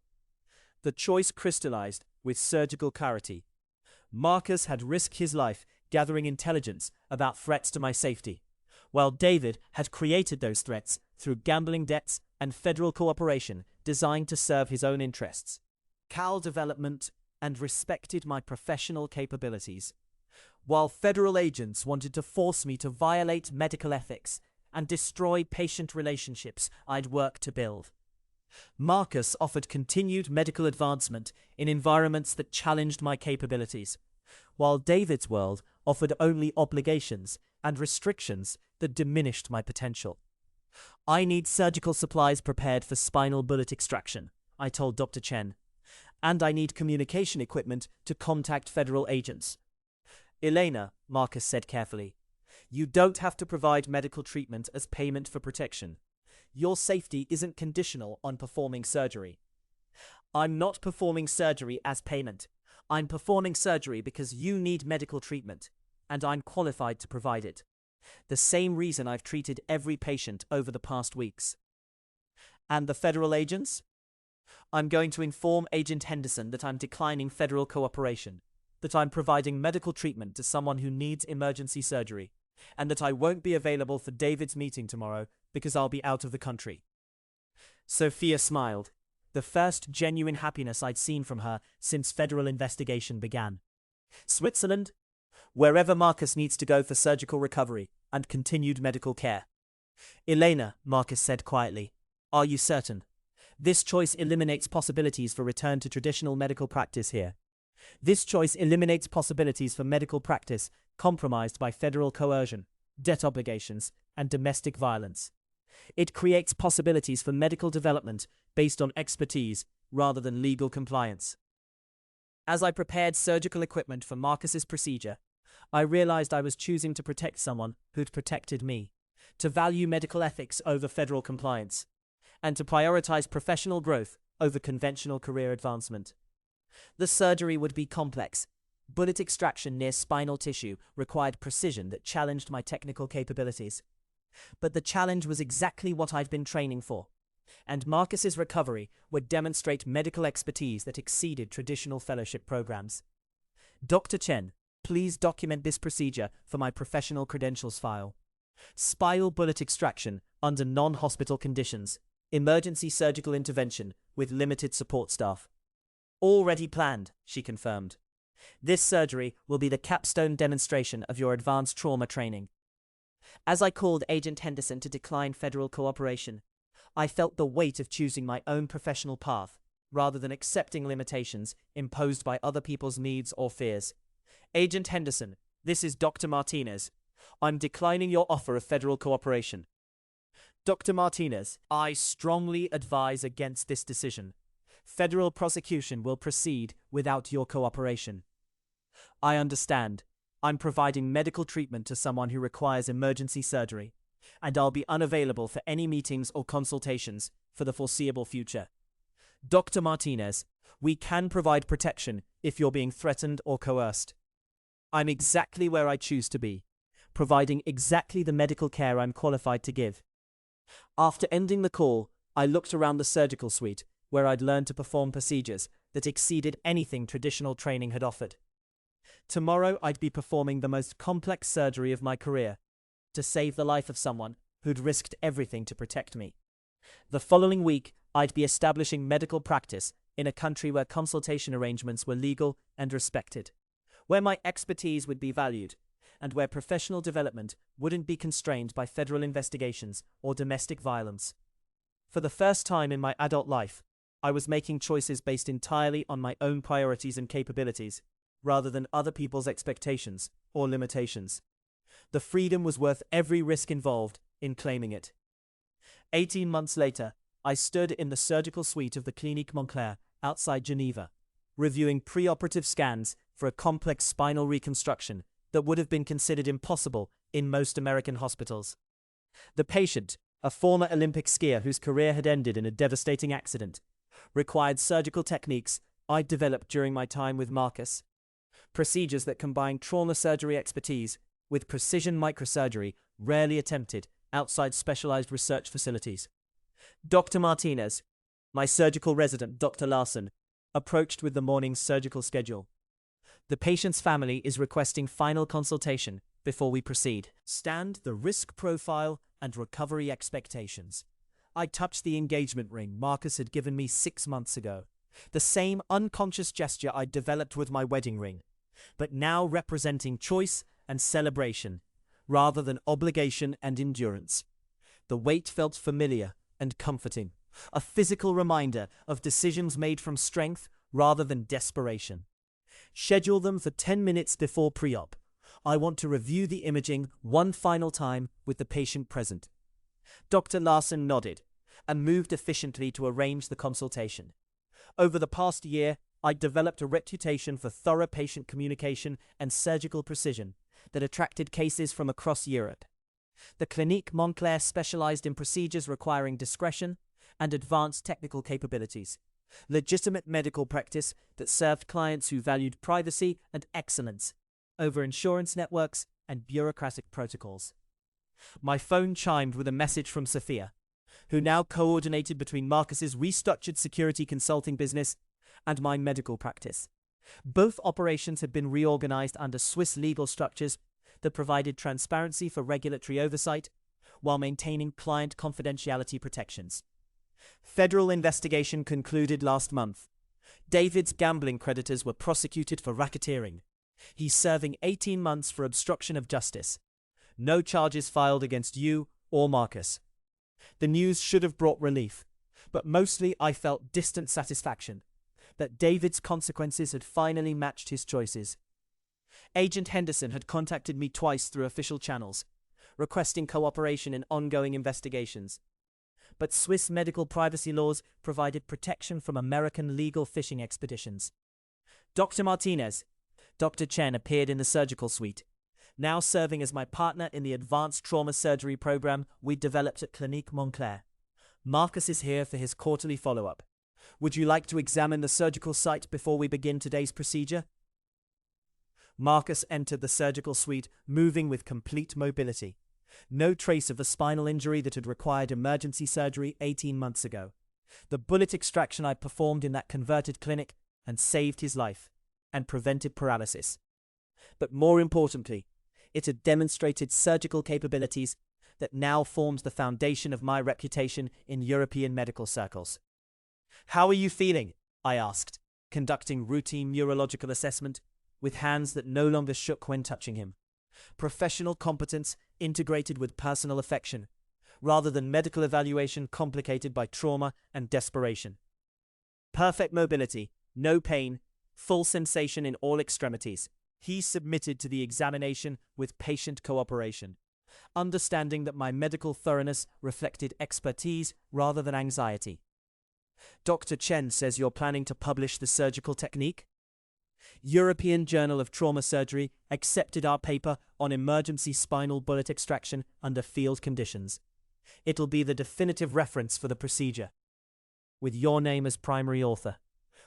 The choice crystallized with surgical clarity. Marcus had risked his life gathering intelligence about threats to my safety, while David had created those threats through gambling debts and federal cooperation designed to serve his own interests. Cal development and respected my professional capabilities. while federal agents wanted to force me to violate medical ethics and destroy patient relationships I'd worked to build. Marcus offered continued medical advancement in environments that challenged my capabilities, while David's world offered only obligations and restrictions that diminished my potential. I need surgical supplies prepared for spinal bullet extraction, I told Dr. Chen, and I need communication equipment to contact federal agents. Elena, Marcus said carefully, you don't have to provide medical treatment as payment for protection. Your safety isn't conditional on performing surgery. I'm not performing surgery as payment. I'm performing surgery because you need medical treatment, and I'm qualified to provide it. The same reason I've treated every patient over the past weeks. And the federal agents? I'm going to inform Agent Henderson that I'm declining federal cooperation, that I'm providing medical treatment to someone who needs emergency surgery, and that I won't be available for David's meeting tomorrow because I'll be out of the country. Sophia smiled, the first genuine happiness I'd seen from her since federal investigation began. Switzerland? Wherever Marcus needs to go for surgical recovery and continued medical care. Elena, Marcus said quietly, are you certain? This choice eliminates possibilities for return to traditional medical practice here. This choice eliminates possibilities for medical practice compromised by federal coercion, debt obligations, and domestic violence. It creates possibilities for medical development based on expertise rather than legal compliance. As I prepared surgical equipment for Marcus's procedure, I realized I was choosing to protect someone who'd protected me, to value medical ethics over federal compliance, and to prioritize professional growth over conventional career advancement. The surgery would be complex. Bullet extraction near spinal tissue required precision that challenged my technical capabilities. But the challenge was exactly what I'd been training for, and Marcus's recovery would demonstrate medical expertise that exceeded traditional fellowship programs. Dr. Chen, please document this procedure for my professional credentials file. Spinal bullet extraction under non-hospital conditions. Emergency surgical intervention with limited support staff. Already planned, she confirmed. This surgery will be the capstone demonstration of your advanced trauma training. As I called Agent Henderson to decline federal cooperation, I felt the weight of choosing my own professional path rather than accepting limitations imposed by other people's needs or fears. Agent Henderson, this is Dr. Martinez. I'm declining your offer of federal cooperation. Dr. Martinez, I strongly advise against this decision. Federal prosecution will proceed without your cooperation. I understand. I'm providing medical treatment to someone who requires emergency surgery, and I'll be unavailable for any meetings or consultations for the foreseeable future. Dr. Martinez, we can provide protection if you're being threatened or coerced. I'm exactly where I choose to be, providing exactly the medical care I'm qualified to give. After ending the call, I looked around the surgical suite where I'd learned to perform procedures that exceeded anything traditional training had offered. Tomorrow I'd be performing the most complex surgery of my career to save the life of someone who'd risked everything to protect me. The following week, I'd be establishing medical practice in a country where consultation arrangements were legal and respected, where my expertise would be valued, and where professional development wouldn't be constrained by federal investigations or domestic violence. For the first time in my adult life, I was making choices based entirely on my own priorities and capabilities, rather than other people's expectations or limitations. The freedom was worth every risk involved in claiming it. 18 months later, I stood in the surgical suite of the Clinique Montclair outside Geneva, reviewing preoperative scans for a complex spinal reconstruction that would have been considered impossible in most American hospitals. The patient, a former Olympic skier whose career had ended in a devastating accident, required surgical techniques I'd developed during my time with Marcus. Procedures that combine trauma surgery expertise with precision microsurgery rarely attempted outside specialized research facilities. Dr. Martinez, my surgical resident Dr. Larson, approached with the morning's surgical schedule. The patient's family is requesting final consultation before we proceed. Stand the risk profile and recovery expectations. I touched the engagement ring Marcus had given me 6 months ago, the same unconscious gesture I'd developed with my wedding ring. but now representing choice and celebration, rather than obligation and endurance. The weight felt familiar and comforting, a physical reminder of decisions made from strength rather than desperation. Schedule them for 10 minutes before pre-op. I want to review the imaging one final time with the patient present. Dr. Larson nodded and moved efficiently to arrange the consultation. Over the past year, I developed a reputation for thorough patient communication and surgical precision that attracted cases from across Europe. The Clinique Montclair specialized in procedures requiring discretion and advanced technical capabilities, legitimate medical practice that served clients who valued privacy and excellence over insurance networks and bureaucratic protocols. My phone chimed with a message from Sophia, who now coordinated between Marcus's restructured security consulting business and my medical practice. Both operations had been reorganized under Swiss legal structures that provided transparency for regulatory oversight while maintaining client confidentiality protections. Federal investigation concluded last month. David's gambling creditors were prosecuted for racketeering. He's serving 18 months for obstruction of justice. No charges filed against you or Marcus. The news should have brought relief, but mostly I felt distant satisfaction that David's consequences had finally matched his choices. Agent Henderson had contacted me twice through official channels, requesting cooperation in ongoing investigations. But Swiss medical privacy laws provided protection from American legal fishing expeditions. Dr. Martinez, Dr. Chen appeared in the surgical suite, now serving as my partner in the advanced trauma surgery program we developed at Clinique Montclair. Marcus is here for his quarterly follow-up. Would you like to examine the surgical site before we begin today's procedure? Marcus entered the surgical suite, moving with complete mobility. No trace of the spinal injury that had required emergency surgery 18 months ago. The bullet extraction I performed in that converted clinic and saved his life and prevented paralysis. But more importantly, it had demonstrated surgical capabilities that now forms the foundation of my reputation in European medical circles. How are you feeling? I asked, conducting routine neurological assessment with hands that no longer shook when touching him. Professional competence integrated with personal affection, rather than medical evaluation complicated by trauma and desperation. Perfect mobility, no pain, full sensation in all extremities. He submitted to the examination with patient cooperation, understanding that my medical thoroughness reflected expertise rather than anxiety. Dr. Chen says you're planning to publish the surgical technique? European Journal of Trauma Surgery accepted our paper on emergency spinal bullet extraction under field conditions. It'll be the definitive reference for the procedure, with your name as primary author,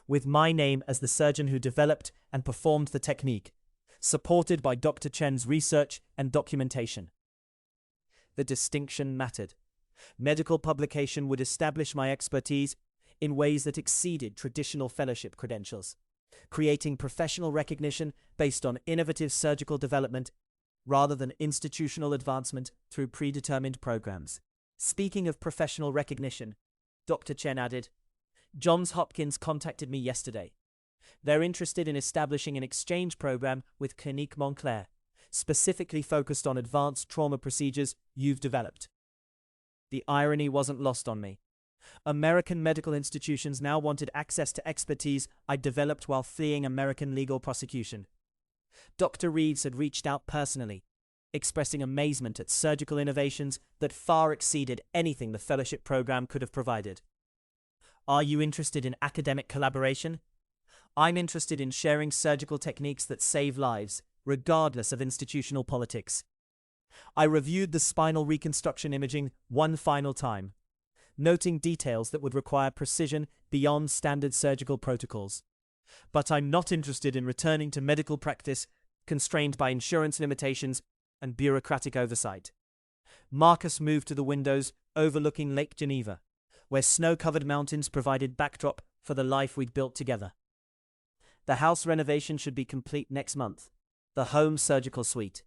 with my name as the surgeon who developed and performed the technique, supported by Dr. Chen's research and documentation. The distinction mattered. Medical publication would establish my expertise in ways that exceeded traditional fellowship credentials, creating professional recognition based on innovative surgical development rather than institutional advancement through predetermined programs. Speaking of professional recognition, Dr. Chen added, Johns Hopkins contacted me yesterday. They're interested in establishing an exchange program with Clinique Montclair, specifically focused on advanced trauma procedures you've developed. The irony wasn't lost on me. American medical institutions now wanted access to expertise I developed while fleeing American legal prosecution. Dr. Reeves had reached out personally, expressing amazement at surgical innovations that far exceeded anything the fellowship program could have provided. Are you interested in academic collaboration? I'm interested in sharing surgical techniques that save lives, regardless of institutional politics. I reviewed the spinal reconstruction imaging one final time, noting details that would require precision beyond standard surgical protocols. But I'm not interested in returning to medical practice constrained by insurance limitations and bureaucratic oversight. Marcus moved to the windows overlooking Lake Geneva, where snow-covered mountains provided backdrop for the life we'd built together. The house renovation should be complete next month. The home surgical suite,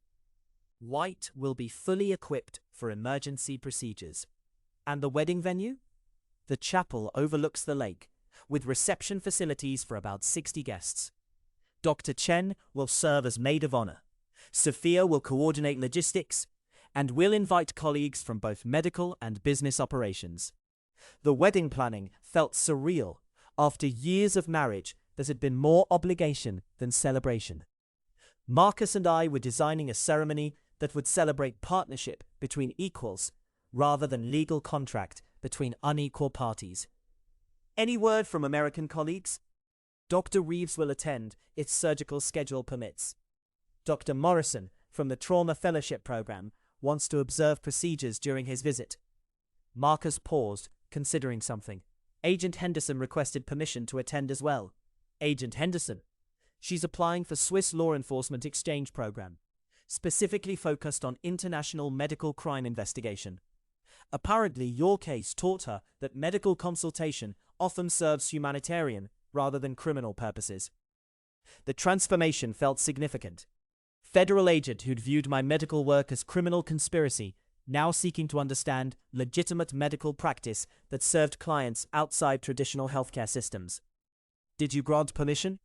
white, will be fully equipped for emergency procedures. And the wedding venue? The chapel overlooks the lake, with reception facilities for about 60 guests. Dr. Chen will serve as maid of honor. Sophia will coordinate logistics, and will invite colleagues from both medical and business operations. The wedding planning felt surreal after years of marriage that had been more obligation than celebration. Marcus and I were designing a ceremony that would celebrate partnership between equals rather than legal contract between unequal parties. Any word from American colleagues? Dr. Reeves will attend if surgical schedule permits. Dr. Morrison from the Trauma Fellowship Program wants to observe procedures during his visit. Marcus paused, considering something. Agent Henderson requested permission to attend as well. Agent Henderson? She's applying for Swiss Law Enforcement Exchange Program, specifically focused on international medical crime investigation. Apparently, your case taught her that medical consultation often serves humanitarian rather than criminal purposes. The transformation felt significant. Federal agent who'd viewed my medical work as criminal conspiracy, now seeking to understand legitimate medical practice that served clients outside traditional healthcare systems. Did you grant permission?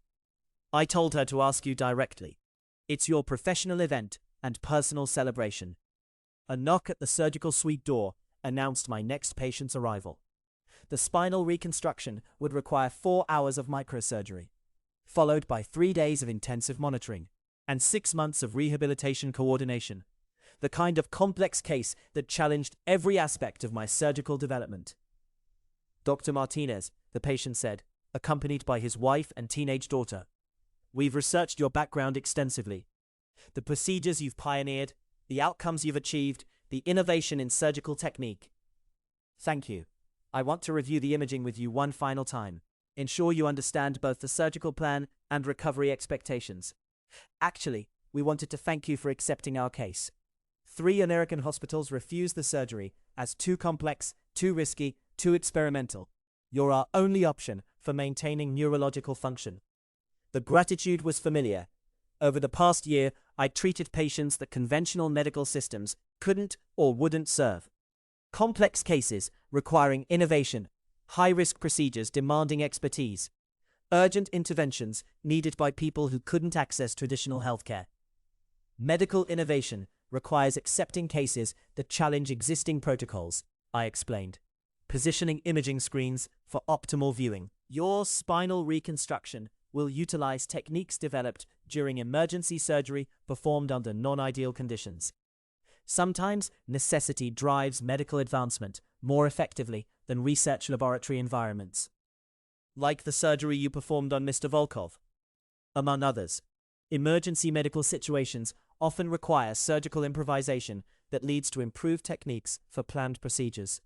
I told her to ask you directly. It's your professional event and personal celebration. A knock at the surgical suite door announced my next patient's arrival. The spinal reconstruction would require 4 hours of microsurgery, followed by 3 days of intensive monitoring and 6 months of rehabilitation coordination, the kind of complex case that challenged every aspect of my surgical development. Dr. Martinez, the patient said, accompanied by his wife and teenage daughter. We've researched your background extensively. The procedures you've pioneered, the outcomes you've achieved, the innovation in surgical technique. Thank you. I want to review the imaging with you one final time. Ensure you understand both the surgical plan and recovery expectations. Actually, we wanted to thank you for accepting our case. 3 American hospitals refused the surgery as too complex, too risky, too experimental. You're our only option for maintaining neurological function. The gratitude was familiar. Over the past year, I treated patients that conventional medical systems couldn't or wouldn't serve. Complex cases requiring innovation, high-risk procedures demanding expertise, urgent interventions needed by people who couldn't access traditional healthcare. Medical innovation requires accepting cases that challenge existing protocols, I explained, positioning imaging screens for optimal viewing. Your spinal reconstruction will utilize techniques developed during emergency surgery performed under non-ideal conditions. Sometimes necessity drives medical advancement more effectively than research laboratory environments. Like the surgery you performed on Mr. Volkov. Among others, emergency medical situations often require surgical improvisation that leads to improved techniques for planned procedures.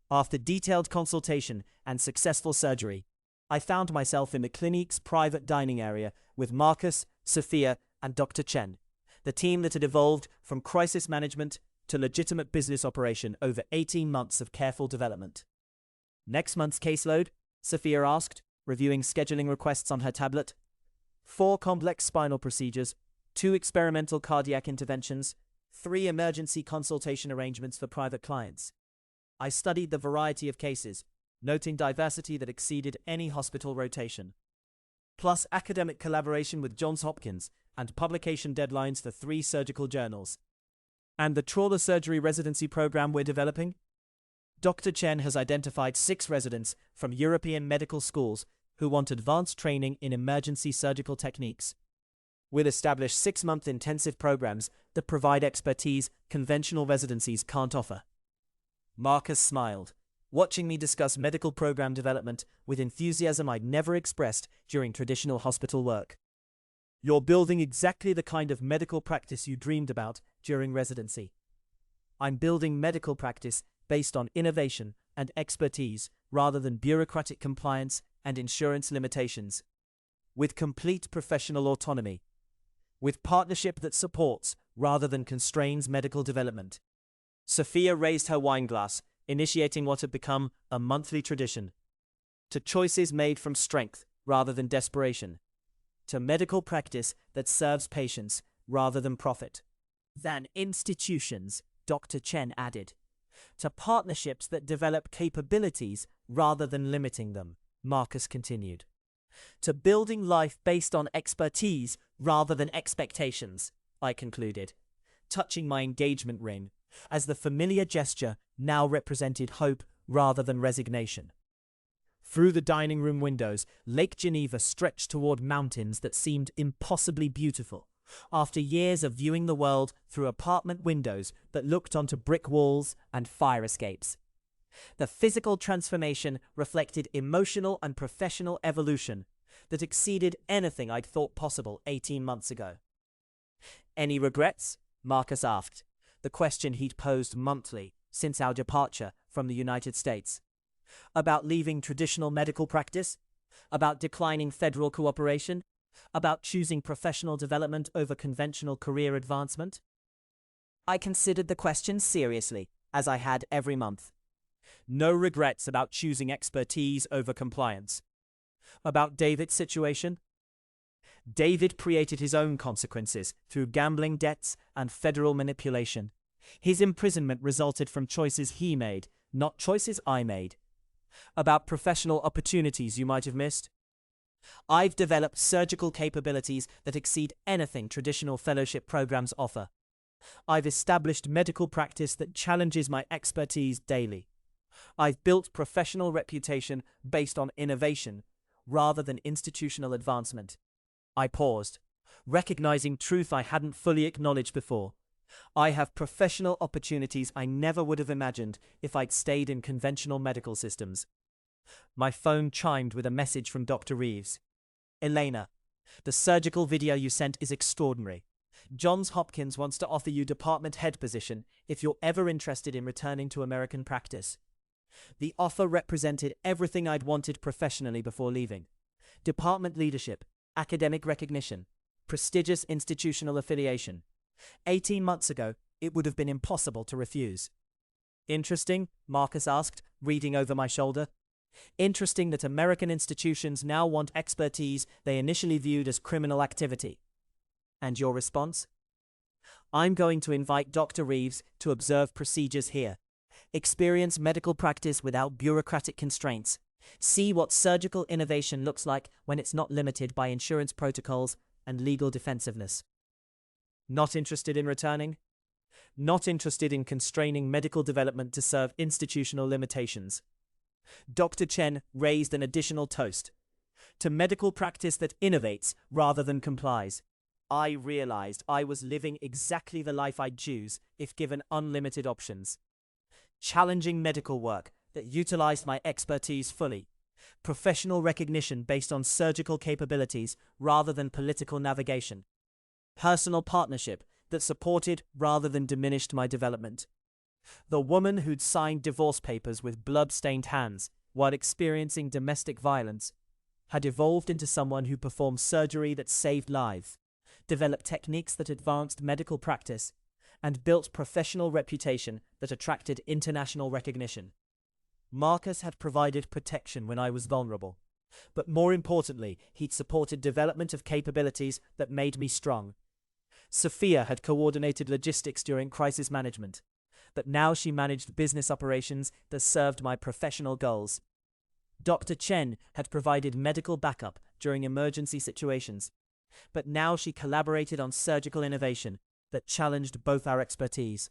After detailed consultation and successful surgery, I found myself in the clinic's private dining area with Marcus, Sophia, and Dr. Chen, the team that had evolved from crisis management to legitimate business operation over 18 months of careful development. Next month's caseload? Sophia asked, reviewing scheduling requests on her tablet. 4 complex spinal procedures, 2 experimental cardiac interventions, 3 emergency consultation arrangements for private clients. I studied the variety of cases, noting diversity that exceeded any hospital rotation. Plus academic collaboration with Johns Hopkins and publication deadlines for 3 surgical journals. And the trauma surgery residency program we're developing? Dr. Chen has identified 6 residents from European medical schools who want advanced training in emergency surgical techniques. We'll establish 6-month intensive programs that provide expertise conventional residencies can't offer. Marcus smiled, watching me discuss medical program development with enthusiasm I'd never expressed during traditional hospital work. You're building exactly the kind of medical practice you dreamed about during residency. I'm building medical practice based on innovation and expertise rather than bureaucratic compliance and insurance limitations. With complete professional autonomy. With partnership that supports rather than constrains medical development. Sophia raised her wine glass, initiating what had become a monthly tradition. To choices made from strength rather than desperation. To medical practice that serves patients rather than profit. Than institutions, Dr. Chen added. To partnerships that develop capabilities rather than limiting them, Marcus continued. To building life based on expertise rather than expectations, I concluded, touching my engagement ring, as the familiar gesture now represented hope rather than resignation. Through the dining room windows, Lake Geneva stretched toward mountains that seemed impossibly beautiful, after years of viewing the world through apartment windows that looked onto brick walls and fire escapes. The physical transformation reflected emotional and professional evolution that exceeded anything I'd thought possible 18 months ago. "Any regrets?" Marcus asked, the question he'd posed monthly since our departure from the United States. About leaving traditional medical practice? About declining federal cooperation? About choosing professional development over conventional career advancement? I considered the question seriously, as I had every month. No regrets about choosing expertise over compliance. About David's situation? David created his own consequences through gambling debts and federal manipulation. His imprisonment resulted from choices he made, not choices I made. About professional opportunities you might have missed? I've developed surgical capabilities that exceed anything traditional fellowship programs offer. I've established medical practice that challenges my expertise daily. I've built professional reputation based on innovation rather than institutional advancement. I paused, recognizing truth I hadn't fully acknowledged before. I have professional opportunities I never would have imagined if I'd stayed in conventional medical systems. My phone chimed with a message from Dr. Reeves. "Elena, the surgical video you sent is extraordinary. Johns Hopkins wants to offer you department head position if you're ever interested in returning to American practice." The offer represented everything I'd wanted professionally before leaving. Department leadership, academic recognition, prestigious institutional affiliation. 18 months ago, it would have been impossible to refuse. "Interesting?" Marcus asked, reading over my shoulder. "Interesting that American institutions now want expertise they initially viewed as criminal activity." "And your response?" "I'm going to invite Dr. Reeves to observe procedures here. Experience medical practice without bureaucratic constraints. See what surgical innovation looks like when it's not limited by insurance protocols and legal defensiveness." Not interested in returning? Not interested in constraining medical development to serve institutional limitations. Dr. Chen raised an additional toast. "To medical practice that innovates rather than complies." I realized I was living exactly the life I'd choose if given unlimited options. Challenging medical work that utilized my expertise fully. Professional recognition based on surgical capabilities rather than political navigation. Personal partnership that supported rather than diminished my development. The woman who'd signed divorce papers with blood-stained hands while experiencing domestic violence had evolved into someone who performed surgery that saved lives, developed techniques that advanced medical practice, and built professional reputation that attracted international recognition. Marcus had provided protection when I was vulnerable, but more importantly, he'd supported development of capabilities that made me strong. Sophia had coordinated logistics during crisis management, but now she managed business operations that served my professional goals. Dr. Chen had provided medical backup during emergency situations, but now she collaborated on surgical innovation that challenged both our expertise.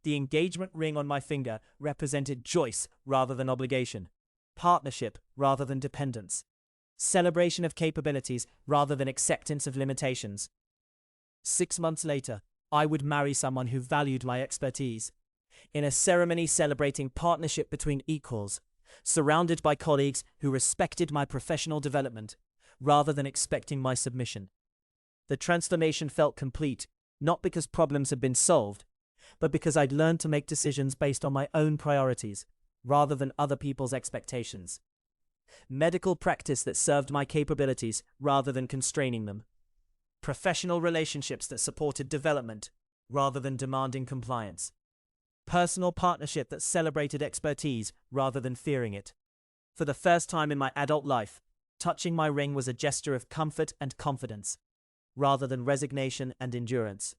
The engagement ring on my finger represented choice rather than obligation, partnership rather than dependence, celebration of capabilities rather than acceptance of limitations. 6 months later, I would marry someone who valued my expertise. In a ceremony celebrating partnership between equals, surrounded by colleagues who respected my professional development, rather than expecting my submission. The transformation felt complete, not because problems had been solved, but because I'd learned to make decisions based on my own priorities, rather than other people's expectations. Medical practice that served my capabilities rather than constraining them. Professional relationships that supported development rather than demanding compliance. Personal partnership that celebrated expertise rather than fearing it. For the first time in my adult life, touching my ring was a gesture of comfort and confidence, rather than resignation and endurance.